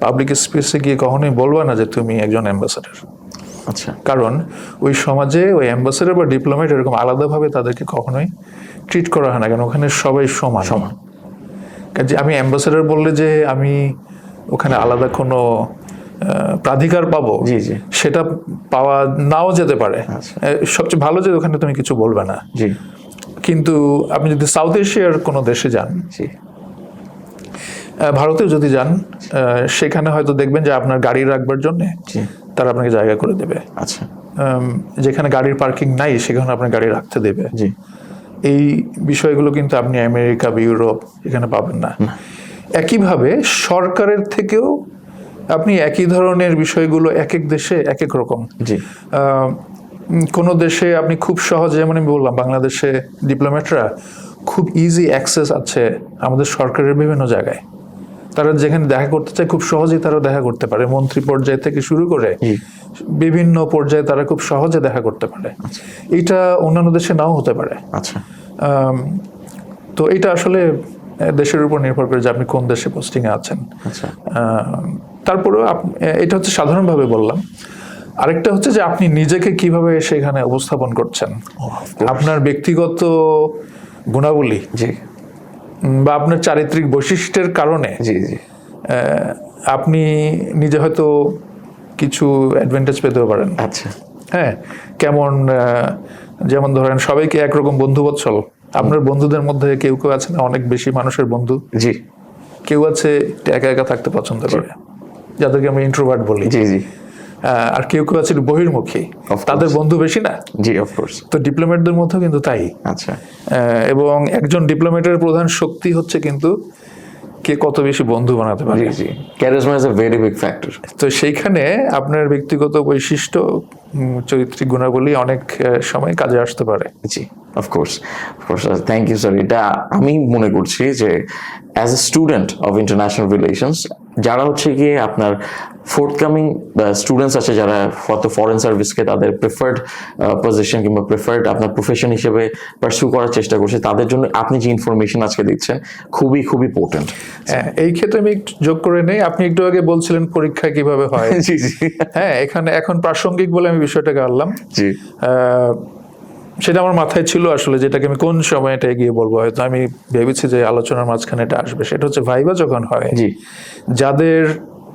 পাবলিক স্পেসে গিয়ে কখনোই বলবা না যে তুমি একজন অ্যাম্বাসেডার। আচ্ছা। কারণ ওই সমাজে ওই অ্যাম্বাসেডার বা ডিপ্লোম্যাট এরকম আলাদাভাবে তাদেরকে কখনোই ট্রিট করা হয় না, কেন ওখানে সবাই সমান। কাজে আমি অ্যাম্বাসেডার বললে যে আমি ওখানে আলাদা কোনো প্রাধিকার পাবো, জি জি, সেটা পাওয়া নাও যেতে পারে। সবচেয়ে ভালো যে ওখানে তুমি কিছু বলবে না। জি। কিন্তু আপনি যদি সাউথ এশিয়ার কোনো দেশে যান, জি, ভারতেও যদি যান, সেখানে হয়তো দেখবেন যে আপনার গাড়ি রাখবার জন্য তারা আপনাকে জায়গা করে দেবে। আচ্ছা। যেখানে গাড়ির পার্কিং নাই সেখানে আপনার গাড়ি রাখতে দেবে। জি। এই বিষয়গুলো কিন্তু আপনি আমেরিকা বা ইউরোপ এখানে পাবেন না। একইভাবে সরকারের থেকেও আপনি একই ধরনের বিষয়গুলো এক এক দেশে এক এক রকম। জি। কোনো দেশে আপনি খুব সহজে, যেমন আমি বললাম, বাংলাদেশে ডিপ্লোম্যাটরা খুব ইজি অ্যাক্সেস আছে আমাদের সরকারের বিভিন্ন জায়গায়। তারা যেখানে দেখা করতে চায় খুব সহজেই তারা দেখা করতে পারে, মন্ত্রী পর্যায় থেকে শুরু করে বিভিন্ন পর্যায়ে তারা খুব সহজে দেখা করতে পারে। এটা অন্যান্য দেশে নাও হতে পারে। আচ্ছা। তো এটা আসলে দেশের উপর নির্ভর করে যে আপনি কোন দেশে পোস্টিংয়ে আছেন। আচ্ছা। তারপরেও এটা হচ্ছে সাধারণভাবে বললাম। আরেকটা হচ্ছে যে আপনি নিজেকে কিভাবে সেখানে উপস্থাপন করছেন, আপনার ব্যক্তিগত গুণাবলী, জি, বা আপনার চারিত্রিক বৈশিষ্ট্যের কারণে জি জি, আপনি নিজে হয়তো কিছু অ্যাডভান্টেজ পেতেও পারেন। আচ্ছা। হ্যাঁ, কেমন যেমন ধরেন সবাইকে একরকম বন্ধুবৎসল, আপনার বন্ধুদের মধ্যে কেউ কেউ আছে না অনেক বেশি মানুষের বন্ধু, জি কেউ আছে একা একা থাকতে পছন্দ করে, যাদেরকে আমরা ইন্ট্রোভার্ট বলি, জি জি আর কেউ কেউ আছে বহির্মুখী, তাদের বন্ধু বেশি না? জি অফকোর্স। তো ডিপ্লোম্যাটদের মধ্যেও কিন্তু তাই। আচ্ছা, এবং একজন ডিপ্লোম্যাটের প্রধান শক্তি হচ্ছে কিন্তু কে কত বেশি বন্ধু বানাতে পারে। জি জি, charisma is a very big factor. তো সেইখানে আপনার ব্যক্তিগত বৈশিষ্ট্য, চরিত্রিক গুণাবলী অনেক সময় কাজে আসতে পারে। জি of course of course, thank you sir. এটা আমি মনে করছি যে as a student of international relations, যারা হচ্ছে গিয়ে আপনার ফোর্থকামিং স্টুডেন্টস আছে, যারা হয়তো ফরেন সার্ভিসকে তাদের প্রেফার্ড পজিশন কিংবা প্রেফার্ড আপনার প্রফেশন হিসেবে পারসিউ করার চেষ্টা করছে, তাদের জন্য আপনি যে ইনফরমেশন আজকে দিচ্ছেন খুবই খুবই ইম্পর্টেন্ট। এই ক্ষেত্রে আমি একটু যোগ করে নেই, আপনি একটু আগে বলছিলেন পরীক্ষা কিভাবে হয়। জি জি, হ্যাঁ, এখানে এখন প্রাসঙ্গিক বলে আমি বিষয়টাকে আনলাম। জি সেটা আমার মাথায় ছিল আসলে, যেটাকে আমি কোন সময়টা এগিয়ে বলবো, হয়তো আমি ভেবেছি যে আলোচনার মাঝখানে এটা আসবে। সেটা হচ্ছে ভাইবা যখন হয়, জি যাদের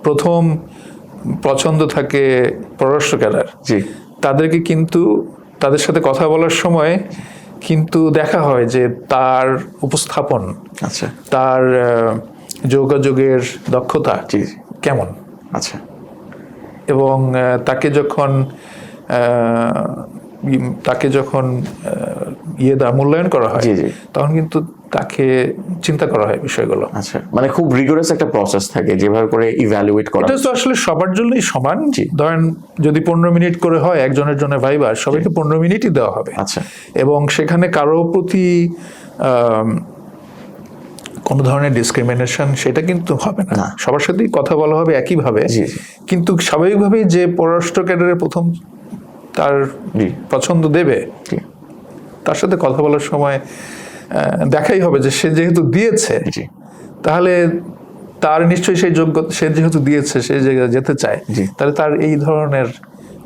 প্রথম পছন্দ থাকে পররাষ্ট্র ক্যাডার, জি তাদেরকে কিন্তু তাদের সাথে কথা বলার সময় কিন্তু দেখা হয় যে তার উপস্থাপন, আচ্ছা তার যোগাযোগের দক্ষতা জি কেমন। আচ্ছা, এবং তাকে যখন মূল্যায়ন করা হয়, জি জি তখন কিন্তু তাকে চিন্তা করা হয় বিষয়গুলো। আচ্ছা, মানে খুব রিগোরাস একটা প্রসেস থাকে যেভাবে করে ইভ্যালুয়েট করা। এটা তো আসলে সবার জন্যই সমান। জি। ধরেন যদি 15 মিনিট করে হয় একজনের জন্য ভাইবা, সবাইকে 15 মিনিটই দেওয়া হবে। আচ্ছা, এবং সেখানে কারো প্রতি কোনো ধরনের ডিসক্রিমিনেশন সেটা কিন্তু হবে না, সবার সাথেই কথা বলা হবে একইভাবে। জি কিন্তু স্বাভাবিকভাবেই যে পররাষ্ট্র ক্যাডারের প্রথম তার জি পছন্দ দেবে, জি তার সাথে কথা বলার সময় দেখাই হবে যে সে যেহেতু দিয়েছে, জি তাহলে তার নিশ্চয়ই সেই যোগ্যতা, সে যেহেতু দিয়েছে, সে জায়গায় যেতে চায়, জি। তাহলে তার এই ধরনের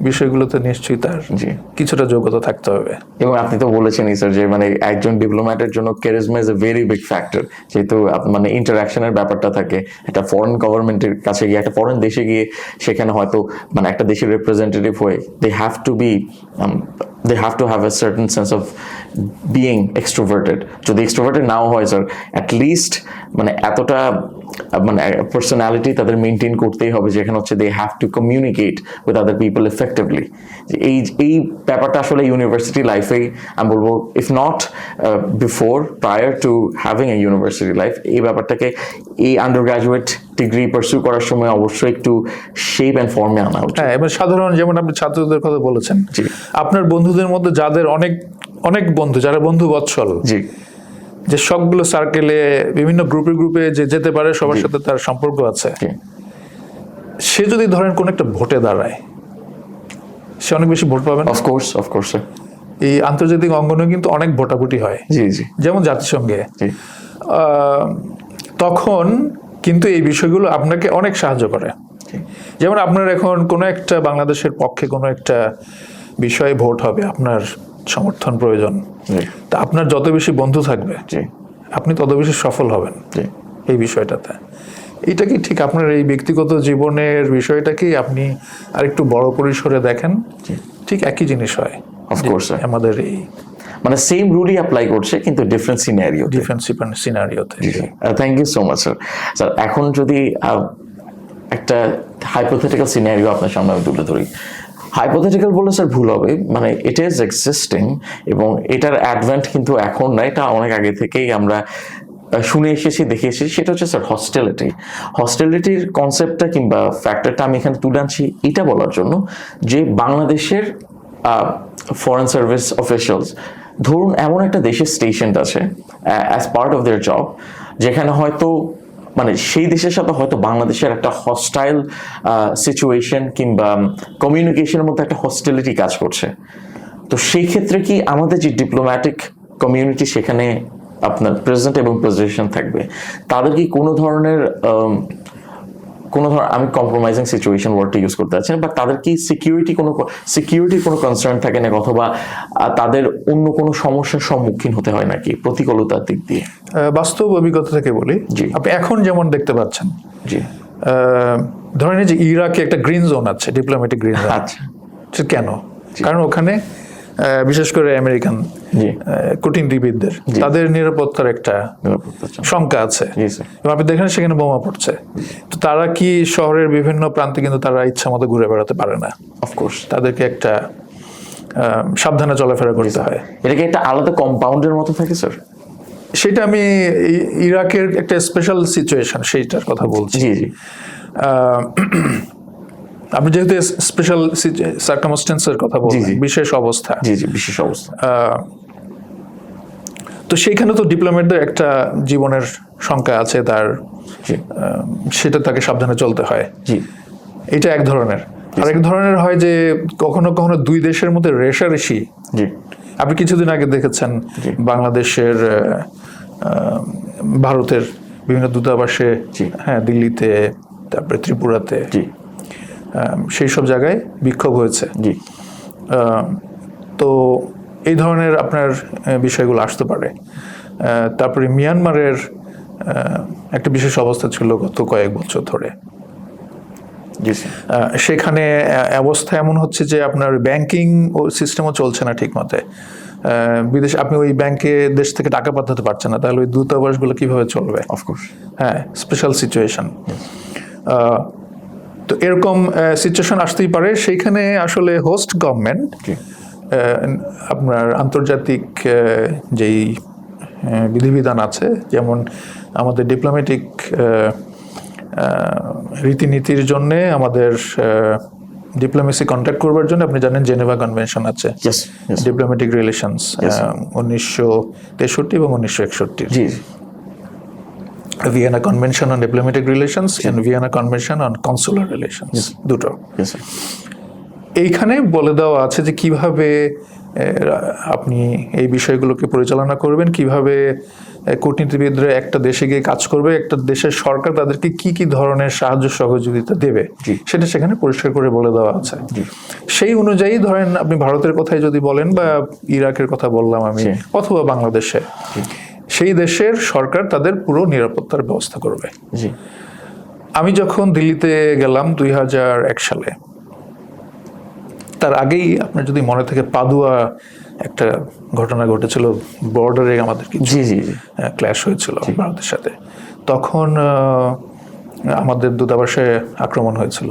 বিষয়গুলোতে নিশ্চয়ই তার জি। কিছুটা যোগ্যতা থাকতে হবে। এবং আপনি তো বলেছেনই স্যার যে মানে একজন ডিপ্লোম্যাটের জন্য charisma is a very big factor, যেহেতু মানে ইন্টারাকশনের ব্যাপারটা থাকে। একটা ফরেন গভর্নমেন্টের কাছে গিয়ে, একটা ফরেন দেশে গিয়ে, সেখানে হয়তো মানে একটা দেশের রিপ্রেজেন্টেটিভ হয়ে they have to have a certain sense of being extroverted. যদি এক্সট্রোভার্টেড নাও হয় স্যার, অ্যাটলিস্ট মানে এতটা মানে পার্সোনালিটি তাদের মেনটেন করতেই হবে, যেখানে হচ্ছে they have to communicate with other people effectively. এই ব্যাপারটা আসলে ইউনিভার্সিটি লাইফেই আমি বলবো, if not before, prior to having a university life, এই ব্যাপারটাকে এই আন্ডার গ্রাজুয়েট ডিগ্রি পারসিউ করার সময় অবশ্যই একটু শেপ অ্যান্ড ফর্মে আনা উচিত। হ্যাঁ, এবং সাধারণ যেমন আপনি ছাত্রদের কথা বলেছেন, জি। আপনার বন্ধুদের মধ্যে যাদের অনেক অনেক বন্ধু, যারা বন্ধু বৎসল, জি যে সবগুলো সার্কেলে বিভিন্ন গ্রুপে যে যেতে পারে, সবার সাথে তার সম্পর্ক আছে, জি সে যদি ধরেন কোন একটা ভোটে দাঁড়ায়, সে অনেক বেশি ভোট পাবে না? Of course sir. এই আন্তর্জাতিক অঙ্গনে কিন্তু অনেক ভোটাভুটি হয়, জি জি যেমন জাতিসংঘে। জি তখন কিন্তু এই বিষয়গুলো আপনাকে অনেক সাহায্য করে। যেমন আপনার এখন কোনো একটা বাংলাদেশের পক্ষে কোনো একটা বিষয়ে ভোট হবে, আপনার সমর্থন প্রয়োজন, তা আপনার যত বেশি বন্ধু থাকবে, জি আপনি তত বেশি সফল হবেন জি এই বিষয়টাতে। এটা কি ঠিক আপনার এই ব্যক্তিগত জীবনের বিষয়টাকেই আপনি আরেকটু বড় পরিসরে দেখেন? ঠিক একই জিনিস হয় অফকোর্স স্যার। আমাদের এই মানে সেম রুলই অ্যাপ্লাই করছে, কিন্তু ডিফারেন্ট সিনারিও। ডিফেন্সিভ সিনারিওতে। Thank you so much sir. Sir, এখন যদি একটা হাইপোথেটিক্যাল সিনারিও আপনার সামনে আমি তুলে ধরি। হাইপোথেটিক্যাল বলে স্যার ভুল হবে, মানে ইট ইজ এক্সিস্টিং, এবং এটার অ্যাডভেন্ট কিন্তু এখন না, এটা অনেক আগে থেকেই আমরা শুনে এসেছি, দেখে এসেছি। সেটা হচ্ছে স্যার হস্টেলিটির কনসেপ্টটা কিংবা ফ্যাক্টরটা আমি এখানে তুলে আনছি এটা বলার জন্য যে বাংলাদেশের ফরেন সার্ভিস অফিসিয়ালস ধরুন এমন একটা দেশের স্টেশনড আছে as part of their job, যেখানে হয়তো মানে সেই দেশের সাথে হয়তো বাংলাদেশের একটা হস্টাইল সিচুয়েশন কিংবা কমিউনিকেশনের মধ্যে একটা হস্টিলিটি কাজ করছে। তো সেই ক্ষেত্রে কি আমাদের যে ডিপ্লোম্যাটিক কমিউনিটি সেখানে আপনার প্রেজেন্ট এবং পজিশন থাকবে, তাদের কি কোনো ধরনের আমি কম্প্রোমাইজিং সিচুয়েশন ওয়ার্ডটা ইউজ করতে চাচ্ছি না, বাট তাদের কি সিকিউরিটির কোনো কনসার্ন থাকে না, অথবা তাদের অন্য কোনো সমস্যার সম্মুখীন হতে হয় নাকি প্রতিকূলতার দিক দিয়ে? বাস্তব অভিজ্ঞতা থেকে বলি, জি। আপনি এখন যেমন দেখতে পাচ্ছেন, জি ধরেন যে ইরাকে একটা গ্রিন জোন আছে, ডিপ্লোম্যাটিক গ্রিন জোন। আচ্ছা কেন? কারণ ওখানে বিশেষ করে আমেরিকান জি কূটনীতিবিদদের তাদের নিরাপত্তার একটা শঙ্কা আছে এবং আপনি দেখেন সেখানে বোমা পড়ছে, তো তারা কি শহরের বিভিন্ন প্রান্তে কিন্তু তারা ইচ্ছা মতো ঘুরে বেড়াতে পারে না, অফকোর্স তাদেরকে একটা সাবধানে চলাফেরা করতে হয়। এটা কি একটা আলাদা কম্পাউন্ডের মতো থাকে স্যার? সেটা আমি ইরাকের একটা স্পেশাল সিচুয়েশন সেইটার কথা বলছি। জি জি আপনি যেহেতু স্পেশাল সার্কামস্টেন্সের কথা বলছেন, বিশেষ অবস্থা, জি জি বিশেষ অবস্থা, তো সেইখানে তো ডিপ্লোম্যাটদের একটা জীবনের সংখ্যা আছে তার, সেটা তাকে সাবধানে চলতে হয়। জি এটা এক ধরনের। আরেক ধরনের হয় যে কখনো কখনো দুই দেশের মধ্যে রেষারেষি। জি আপনি কিছুদিন আগে দেখেছেন বাংলাদেশের ভারতের বিভিন্ন দূতাবাসে, হ্যাঁ দিল্লিতে, তারপরে ত্রিপুরাতে, সেই সব জায়গায় বিক্ষোভ হয়েছে। তো এই ধরনের আপনার বিষয়গুলো আসতে পারে। তারপরে মিয়ানমারের একটা বিশেষ অবস্থা ছিল গত কয়েক বছর ধরে, সেখানে অবস্থা এমন হচ্ছে যে আপনার ব্যাংকিং সিস্টেমও চলছে না ঠিক মতে। বিদেশে আপনি ওই ব্যাংকে দেশ থেকে টাকা পাঠাতে পারছেন না, তাহলে ওই দূতাবাসগুলো কিভাবে চলবে? অফকোর্স, হ্যাঁ, স্পেশাল সিচুয়েশন। তো এরকম সিচুয়েশন আসতেই পারে। সেইখানে আসলে হোস্ট গভর্নমেন্ট আপনার আন্তর্জাতিক যেই বিধিবিধান আছে, যেমন আমাদের ডিপ্লোম্যাটিক রীতিনীতির জন্য, আমাদের ডিপ্লোমেসি কন্ট্যাক্ট করবার জন্য আপনি জানেন জেনেভা কনভেনশন আছে, ডিপ্লোম্যাটিক রিলেশনস 1963 এবং 1961। Vienna convention on diplomatic relations and Vienna convention on consular relations, দুটো। এইখানে বলে দেওয়া আছে যে কিভাবে আপনি এই বিষয়গুলোকে পরিচালনা করবেন, কিভাবে কূটনীতিবিদরা একটা দেশে গিয়ে কাজ করবে, একটা দেশের সরকার তাদেরকে কি কি ধরনের সাহায্য সহযোগিতা দেবে, সেটা সেখানে পরিষ্কার করে বলে দেওয়া আছে। সেই অনুযায়ী ধরেন আপনি ভারতের কথাই যদি বলেন বা ইরাকের কথা বললাম আমি, অথবা বাংলাদেশে, সেই দেশের সরকার তাদের পুরো নিরাপত্তার ব্যবস্থা করবে। আমি যখন দিল্লিতে গেলাম 2001 সালে, তার আগেই আপনার যদি মনে থেকে পাদুয়া একটা ঘটনা ঘটেছিল, বর্ডারে আমাদের কিছু ক্ল্যাশ হয়েছিল ভারতের সাথে, তখন আমাদের দূতাবাসে আক্রমণ হয়েছিল,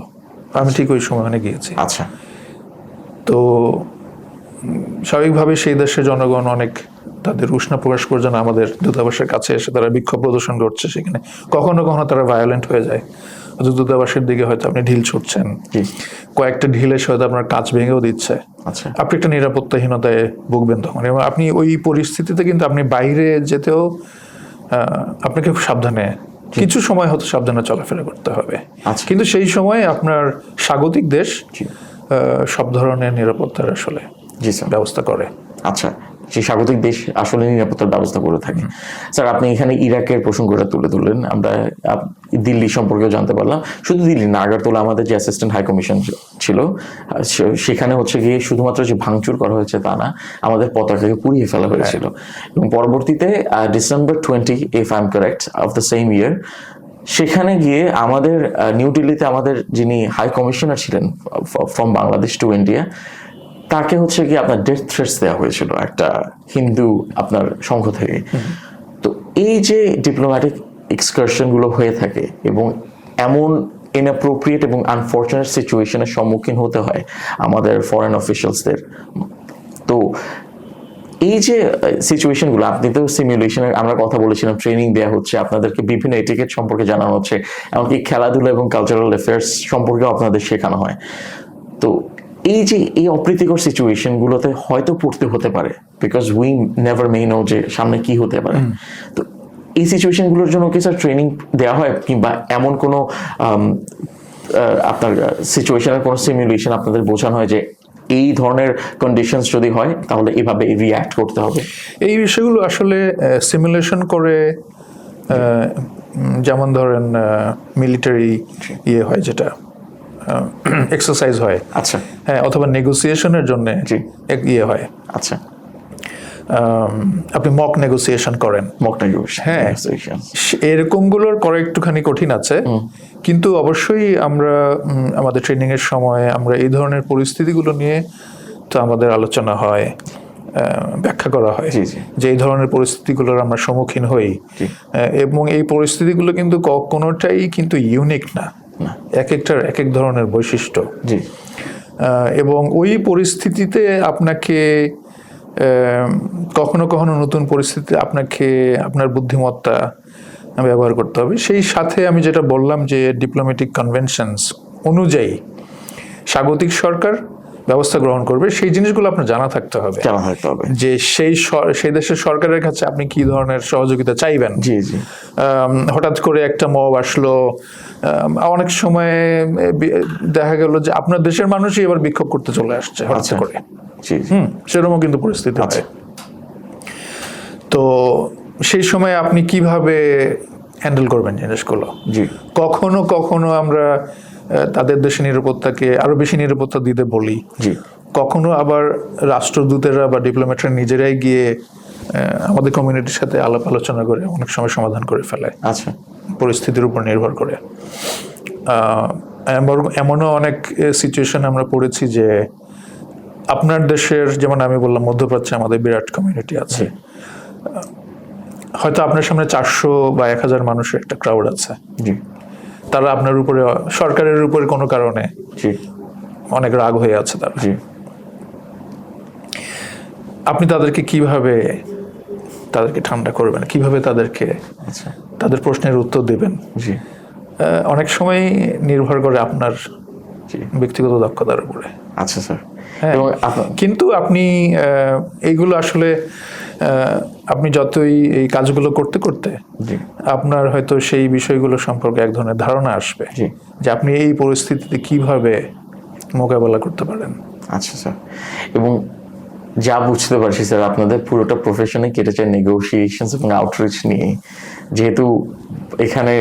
আমি ঠিক ওই সময় ওখানে গিয়েছি। আচ্ছা, তো স্বাভাবিকভাবে সেই দেশের জনগণ অনেক তাদের উষ্ণা প্রকাশ করার জন্য আমাদের দূতাবাসের কাছে এসে তারা বিক্ষোভ প্রদর্শন করছে। সেখানে কখনো কখনো তারা ভায়োলেন্ট হয়ে যায়, দূতাবাসের দিকে হয়তো আপনি ঢিল ছুটছেন, কয়েকটা ঢিলের সাথে আপনার কাঁচ ভেঙেও দিচ্ছে। আচ্ছা, আপনি একটা নিরাপত্তাহীনতায় ভুগবেন তখন, এবং আপনি ওই পরিস্থিতিতে কিন্তু আপনি বাইরে যেতেও আপনাকে খুব সাবধানে, কিছু সময় হয়তো সাবধানে চলাফেরা করতে হবে। কিন্তু সেই সময় আপনার স্বাগতিক দেশ সব ধরনের নিরাপত্তার আসলে ব্যবস্থা করে। আচ্ছা, সেই স্বাগতিক দেশ আসলে নিরাপত্তার ব্যবস্থা করে থাকে। স্যার, আপনি এখানে ইরাকের প্রসঙ্গটা তুলে ধরলেন, আমরা দিল্লি সম্পর্কেও জানতে পারলাম। শুধু দিল্লি না, আগারতলা আমাদের যে অ্যাসিস্ট্যান্ট হাই কমিশন ছিল, সেখানে হচ্ছে গিয়ে শুধুমাত্র যে ভাঙচুর করা হয়েছে তা না, আমাদের পতাকাকে পুড়িয়ে ফেলা হয়েছিল। এবং পরবর্তীতে December 20, if I'm correct, of the same year, সেখানে গিয়ে আমাদের নিউ দিল্লিতে আমাদের যিনি হাই কমিশনার ছিলেন ফ্রম বাংলাদেশ টু ইন্ডিয়া, তাকে হচ্ছে কি আপনার ডেথ থ্রেটস দেওয়া হয়েছিল একটা হিন্দু আপনার সংঘ থেকে। তো এই যে ডিপ্লোম্যাটিক এক্সকারশন গুলো হয়ে থাকে এবং এমন ইনঅ্যাপ্রোপ্রিয়েট এবং আনফরচুনেট সিচুয়েশনের সম্মুখীন হতে হয় আমাদের ফরেন অফিশিয়ালসদের, তো এই যে সিচুয়েশনগুলো, আপনি তো সিমুলেশনের আমরা কথা বলেছিলাম, ট্রেনিং দেওয়া হচ্ছে আপনাদেরকে, বিভিন্ন এটিকেট সম্পর্কে জানানো হচ্ছে, এমনকি খেলাধুলা এবং কালচারাল অ্যাফেয়ার্স সম্পর্কেও আপনাদের শেখানো হয়। তো এই যে এই অপ্রীতিকর সিচুয়েশনগুলোতে হয়তো পড়তে হতে পারে, because we never may know যে সামনে কি হতে পারে। তো এই সিচুয়েশনগুলোর জন্য কি স্যার ট্রেনিং দেওয়া হয়, কিংবা এমন কোনো আপনার সিচুয়েশনের কোনো সিমুলেশন আপনাদের বোঝানো হয় যে এই ধরনের কন্ডিশনস যদি হয় তাহলে এভাবে রিঅ্যাক্ট করতে হবে? এই বিষয়গুলো আসলে সিমুলেশন করে, যেমন ধরেন মিলিটারি হয় যেটা এক্সারসাইজ হয়, আচ্ছা, হ্যাঁ, অথবা নেগোসিয়েশনের জন্য হয়। আচ্ছা, আপনি মক নেগোসিয়েশন করেন, হ্যাঁ, এরকমগুলোর করা একটুখানি কঠিন আছে। কিন্তু অবশ্যই আমরা আমাদের ট্রেনিং এর সময় আমরা এই ধরনের পরিস্থিতিগুলো নিয়ে তো আমাদের আলোচনা হয়, ব্যাখ্যা করা হয় যে এই ধরনের পরিস্থিতিগুলোর আমরা সম্মুখীন হই, এবং এই পরিস্থিতিগুলো কিন্তু কোনোটাই কিন্তু ইউনিক না, এক একটার এক এক ধরনের বৈশিষ্ট্য। এবং ওই পরিস্থিতিতে আপনাকে কখনো কখনো নতুন পরিস্থিতিতে আপনাকে আপনার বুদ্ধিমত্তা ব্যবহার করতে হবে। সেই সাথে আমি যেটা বললাম যে ডিপ্লোম্যাটিক কনভেনশনস অনুযায়ী স্বাগতিক সরকার ব্যবস্থা গ্রহণ করবে, সেই জিনিসগুলো আপনার জানা থাকতে হবে যে সেই দেশের সরকারের কাছে আপনি কি ধরনের সহযোগিতা চাইবেন। হঠাৎ করে একটা মব আসলো, অনেক সময় দেখা গেল যে আপনার দেশের মানুষই এবার বিক্ষোভ করতে চলে আসছে হঠাৎ করে, সেরকমও কিন্তু পরিস্থিতি হয়। তো সেই সময় আপনি কিভাবে হ্যান্ডেল করবেন জিনিসগুলো। কখনো কখনো আমরা তাদের দেশের নিরাপত্তাকে আরো বেশি নিরাপত্তা দিতে বলি, কখনো আবার রাষ্ট্রদূতেরা বা ডিপ্লোম্যাটরা নিজেরাই গিয়ে আমাদের কমিউনিটির সাথে আলাপ আলোচনা করে অনেক সময় সমাধান করে ফেলে পরিস্থিতির উপর নির্ভর করে। এমনও অনেক সিচুয়েশন আমরা পড়েছি যে আপনার দেশের, যেমন আমি বললাম মধ্যপ্রাচ্যে আমাদের বিরাট কমিউনিটি আছে, হয়তো আপনার সামনে 400 বা 1000 মানুষের একটা ক্রাউড আছে, তারা আপনার উপরে, সরকারের উপরে কোনো কারণে অনেক রাগ হয়ে আছে তারা। আপনি তাদেরকে কিভাবে ঠান্ডা করবেন, কিভাবে তাদের প্রশ্নের উত্তর দেবেন, অনেক সময় নির্ভর করে আপনার ব্যক্তিগত দক্ষতার উপরে। আচ্ছা স্যার। কিন্তু আপনি এইগুলো আসলে আপনি যতই এই কাজগুলো করতে করতে আপনার হয়তো সেই বিষয়গুলো সম্পর্কে এক ধরনের ধারণা আসবে যে আপনি এই পরিস্থিতিতে কিভাবে মোকাবেলা করতে পারেন। আচ্ছা স্যার। এবং যা বুঝতে পারছি স্যার, আপনাদের পুরোটা প্রফেশনে কেটেছে নেগোসিয়েশনস এবং আউটরিচ নিয়ে। যেহেতু এখানে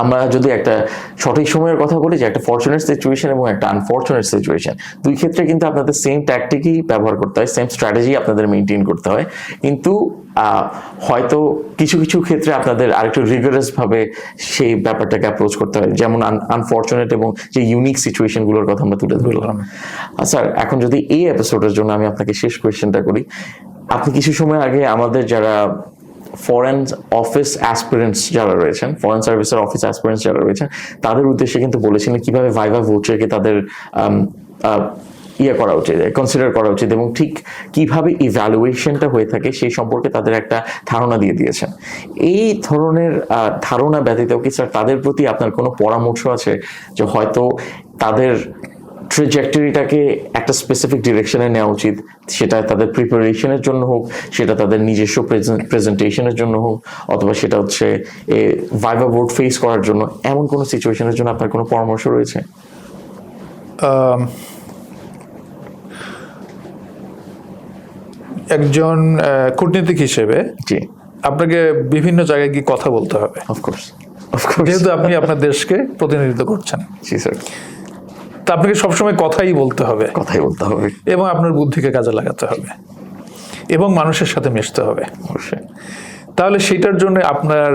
আমরা যদি একটা সঠিক সময়ের কথা বলি, যে একটা ফরচুনেট সিচুয়েশন এবং একটা আনফরচুনেট সিচুয়েশন, দুই ক্ষেত্রে কিন্তু আপনাদের সেম ট্যাকটিকই ব্যবহার করতে হয়, সেম স্ট্র্যাটেজি আপনাদের মেনটেন করতে হয়। কিন্তু হয়তো কিছু কিছু ক্ষেত্রে আপনাদের আরেকটু রিগারাস ভাবে সেই ব্যাপারটাকে অ্যাপ্রোচ করতে হয়, যেমন আনফরচুনেট এবং যে ইউনিক সিচুয়েশনগুলোর কথা আমরা তুলে ধরলাম। স্যার, এখন যদি এই এপিসোডের জন্য আমি আপনাকে শেষ কোয়েশ্চেনটা করি, আপনি কিছু সময় আগে আমাদের যারা ফরেন অফিস অ্যাসপিরেন্টস যারা রয়েছেন, ফরেন সার্ভিসের অফিস অ্যাসপিরেন্টস যারা রয়েছেন, তাদের উদ্দেশ্যে কিন্তু বলেছিলেন কিভাবে ভাইভা ভাউচারকে তাদের করা উচিত, কনসিডার করা উচিত, এবং ঠিক কিভাবে ইভ্যালুয়েশনটা হয়ে থাকে সেই সম্পর্কে তাদের একটা ধারণা দিয়ে দিয়েছেন। এই ধরনের ধারণা ব্যতীত কি স্যার তাদের প্রতি আপনার কোনো পরামর্শ আছে, যে হয়তো তাদের ট্রেজেক্টরিটাকে একটা স্পেসিফিক ডিরেকশনে নেওয়া উচিত, সেটা তাদের প্রিপারেশনের জন্য হোক, সেটা তাদের নিজস্ব প্রেজেন্টেশনের জন্য হোক, অথবা সেটা হচ্ছে ভাইভা বোর্ড ফেস করার জন্য, এমন কোনো সিচুয়েশনের জন্য আপনার কোনো পরামর্শ রয়েছে? একজন কূটনীতিক হিসেবে আপনাকে বিভিন্ন জায়গায় গিয়ে কথা বলতে হবে, অফকোর্স, যেহেতু আপনি আপনার দেশকে প্রতিনিধিত্ব করছেন। জি স্যার। তা আপনাকে সবসময় কথাই বলতে হবে, এবং আপনার বুদ্ধিকে কাজে লাগাতে হবে, এবং মানুষের সাথে মিশতে হবে অবশ্যই। তাহলে সেটার জন্য আপনার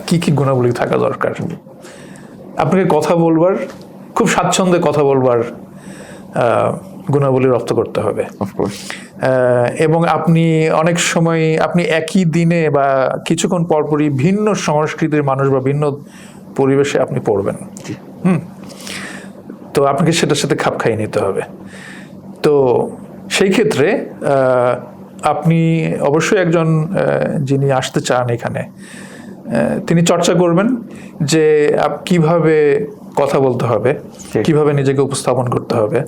কি কি গুণাবলী থাকা দরকার? আপনাকে কথা বলবার, খুব স্বাচ্ছন্দ্যে কথা বলবার গুণাবলী রপ্ত করতে হবে, এবং আপনি অনেক সময় আপনি একই দিনে বা কিছুক্ষণ পরপরই ভিন্ন সংস্কৃতির মানুষ বা ভিন্ন পরিবেশে আপনি পড়বেন। তো আপনাকে সেটার সাথে খাপ খাইয়ে নিতে হবে। তো সেই ক্ষেত্রে আপনি অবশ্যই একজন যিনি আসতে চান এখানে, তিনি চর্চা করবেন যে কিভাবে কথা বলতে হবে, কিভাবে নিজেকে উপস্থাপন করতে হবে,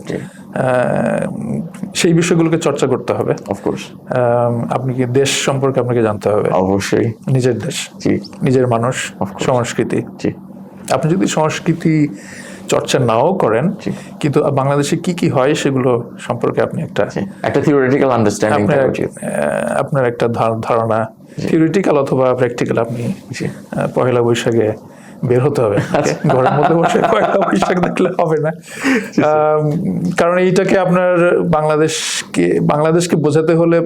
সেই বিষয়গুলোকে চর্চা করতে হবে। অফকোর্স আপনি কি দেশ সম্পর্কে আপনাকে জানতে হবে, অবশ্যই নিজের দেশ, নিজের মানুষ, সংস্কৃতি। আপনি যদি সংস্কৃতি চর্চা নাও করেন, কিন্তু বাংলাদেশে কি কি হয় সেগুলো সম্পর্কে আপনি একটা থিওরিটিক্যাল আন্ডারস্ট্যান্ডিং থাকা উচিত, আপনার একটা ধারণা, থিওরিটিক্যাল অথবা প্র্যাকটিক্যাল। আপনি পহেলা বৈশাখে বের হতে হবে, ঘরের মধ্যে বসে পহেলা বৈশাখ দেখলে হবে না, কারণ এইটাকে আপনার বাংলাদেশকে বোঝাতে হলে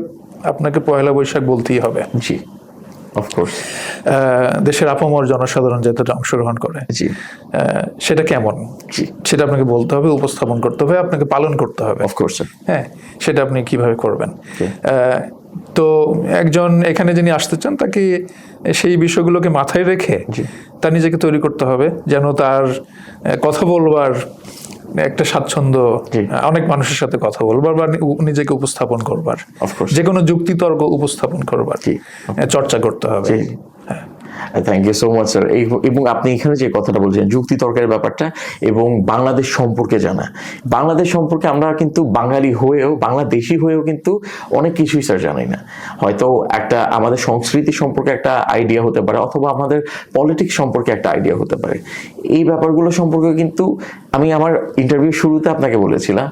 আপনাকে পহেলা বৈশাখ বলতেই হবে। অফকোর্স। দেশের আপামর জনসাধারণ যাতে অংশগ্রহণ করে, জি সেটা কেমন, জি সেটা আপনাকে বলতে হবে, উপস্থাপন করতে হবে, আপনাকে পালন করতে হবে। Of course sir. হ্যাঁ, সেটা আপনি কিভাবে করবেন। তো একজন এখানে যিনি আসতে চান তাকে সেই বিষয়গুলোকে মাথায় রেখে তার নিজেকে তৈরি করতে হবে, যেন তার কথা বলবার একটা স্বাচ্ছন্দ্য, অনেক মানুষের সাথে কথা বলবার বা নিজেকে উপস্থাপন করবার, যে কোনো যুক্তিতর্ক উপস্থাপন করবার চর্চা করতে হবে। Thank you so much sir. এবং আপনি এখানে যে কথাটা বলছেন যুক্তি তর্কের ব্যাপারটা এবং বাংলাদেশ সম্পর্কে জানা, বাংলাদেশ সম্পর্কে আমরা কিন্তু বাঙালি হয়েও, বাংলাদেশি হয়েও কিন্তু অনেক কিছুই স্যার জানি না। হয়তো একটা আমাদের সংস্কৃতি সম্পর্কে একটা আইডিয়া হতে পারে, অথবা আমাদের পলিটিক্স সম্পর্কে একটা আইডিয়া হতে পারে। এই ব্যাপারগুলো সম্পর্কে কিন্তু আমি আমার ইন্টারভিউ শুরুতে আপনাকে বলেছিলাম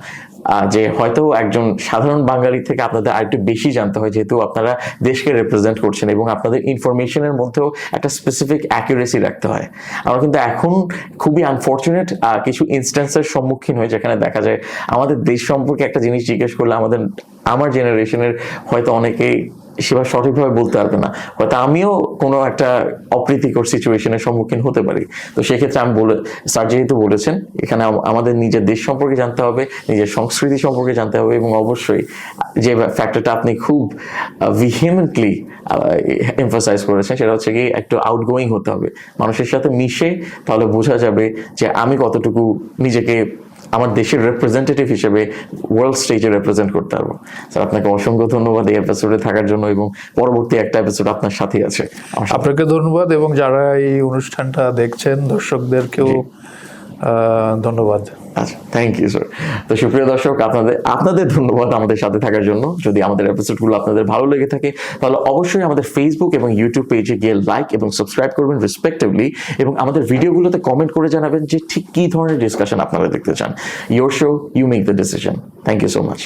যে হয়তো একজন সাধারণ বাঙালি থেকে আপনাদের আরেকটু বেশি জানতে হয়, যেহেতু আপনারা দেশকে রিপ্রেজেন্ট করছেন এবং আপনাদের ইনফরমেশনের মধ্যেও একটা স্পেসিফিক অ্যাকুরেসি রাখতে হয়। আমরা কিন্তু এখন খুবই আনফর্চুনেট কিছু ইনস্ট্যান্সের সম্মুখীন হয়ে, যেখানে দেখা যায় আমাদের দেশ সম্পর্কে একটা জিনিস জিজ্ঞেস করলে আমার জেনারেশনের হয়তো অনেকেই সেভাবে সঠিকভাবে বলতে পারবে না, হয়তো আমিও কোনো একটা অপ্রীতিকর সিচুয়েশনের সম্মুখীন হতে পারি। তো সেক্ষেত্রে স্যার যেহেতু বলেছেন এখানে আমাদের নিজের দেশ সম্পর্কে জানতে হবে, নিজের সংস্কৃতি সম্পর্কে জানতে হবে, এবং অবশ্যই যে ফ্যাক্টরটা আপনি খুব ভিহেমেন্টলি এমফাসাইজ করেছেন সেটা হচ্ছে কি একটু আউটগোয়িং হতে হবে, মানুষের সাথে মিশে, তাহলে বোঝা যাবে যে আমি কতটুকু নিজেকে আমার দেশের রিপ্রেজেন্টেটিভ হিসেবে ওয়ার্ল্ড স্টেজে রিপ্রেজেন্ট করতে পারবো। স্যার আপনাকে অসংখ্য ধন্যবাদ এই এপিসোডে থাকার জন্য, এবং পরবর্তী একটা এপিসোড আপনার সাথেই আছে। আপনাকে ধন্যবাদ, এবং যারা এই অনুষ্ঠানটা দেখছেন দর্শকদেরকেও ধন্যবাদ। আচ্ছা, থ্যাংক ইউ স্যার। তো সুপ্রিয় দর্শক, আপনাদের ধন্যবাদ আমাদের সাথে থাকার জন্য। যদি আমাদের এপিসোডগুলো আপনাদের ভালো লেগে থাকে তাহলে অবশ্যই আমাদের ফেসবুক এবং ইউটিউব পেজে গিয়ে লাইক এবং সাবস্ক্রাইব করবেন রেসপেক্টিভলি, এবং আমাদের ভিডিওগুলোতে কমেন্ট করে জানাবেন যে ঠিক কী ধরনের ডিসকাশন আপনারা দেখতে চান। Your show, you make the decision. Thank you so much.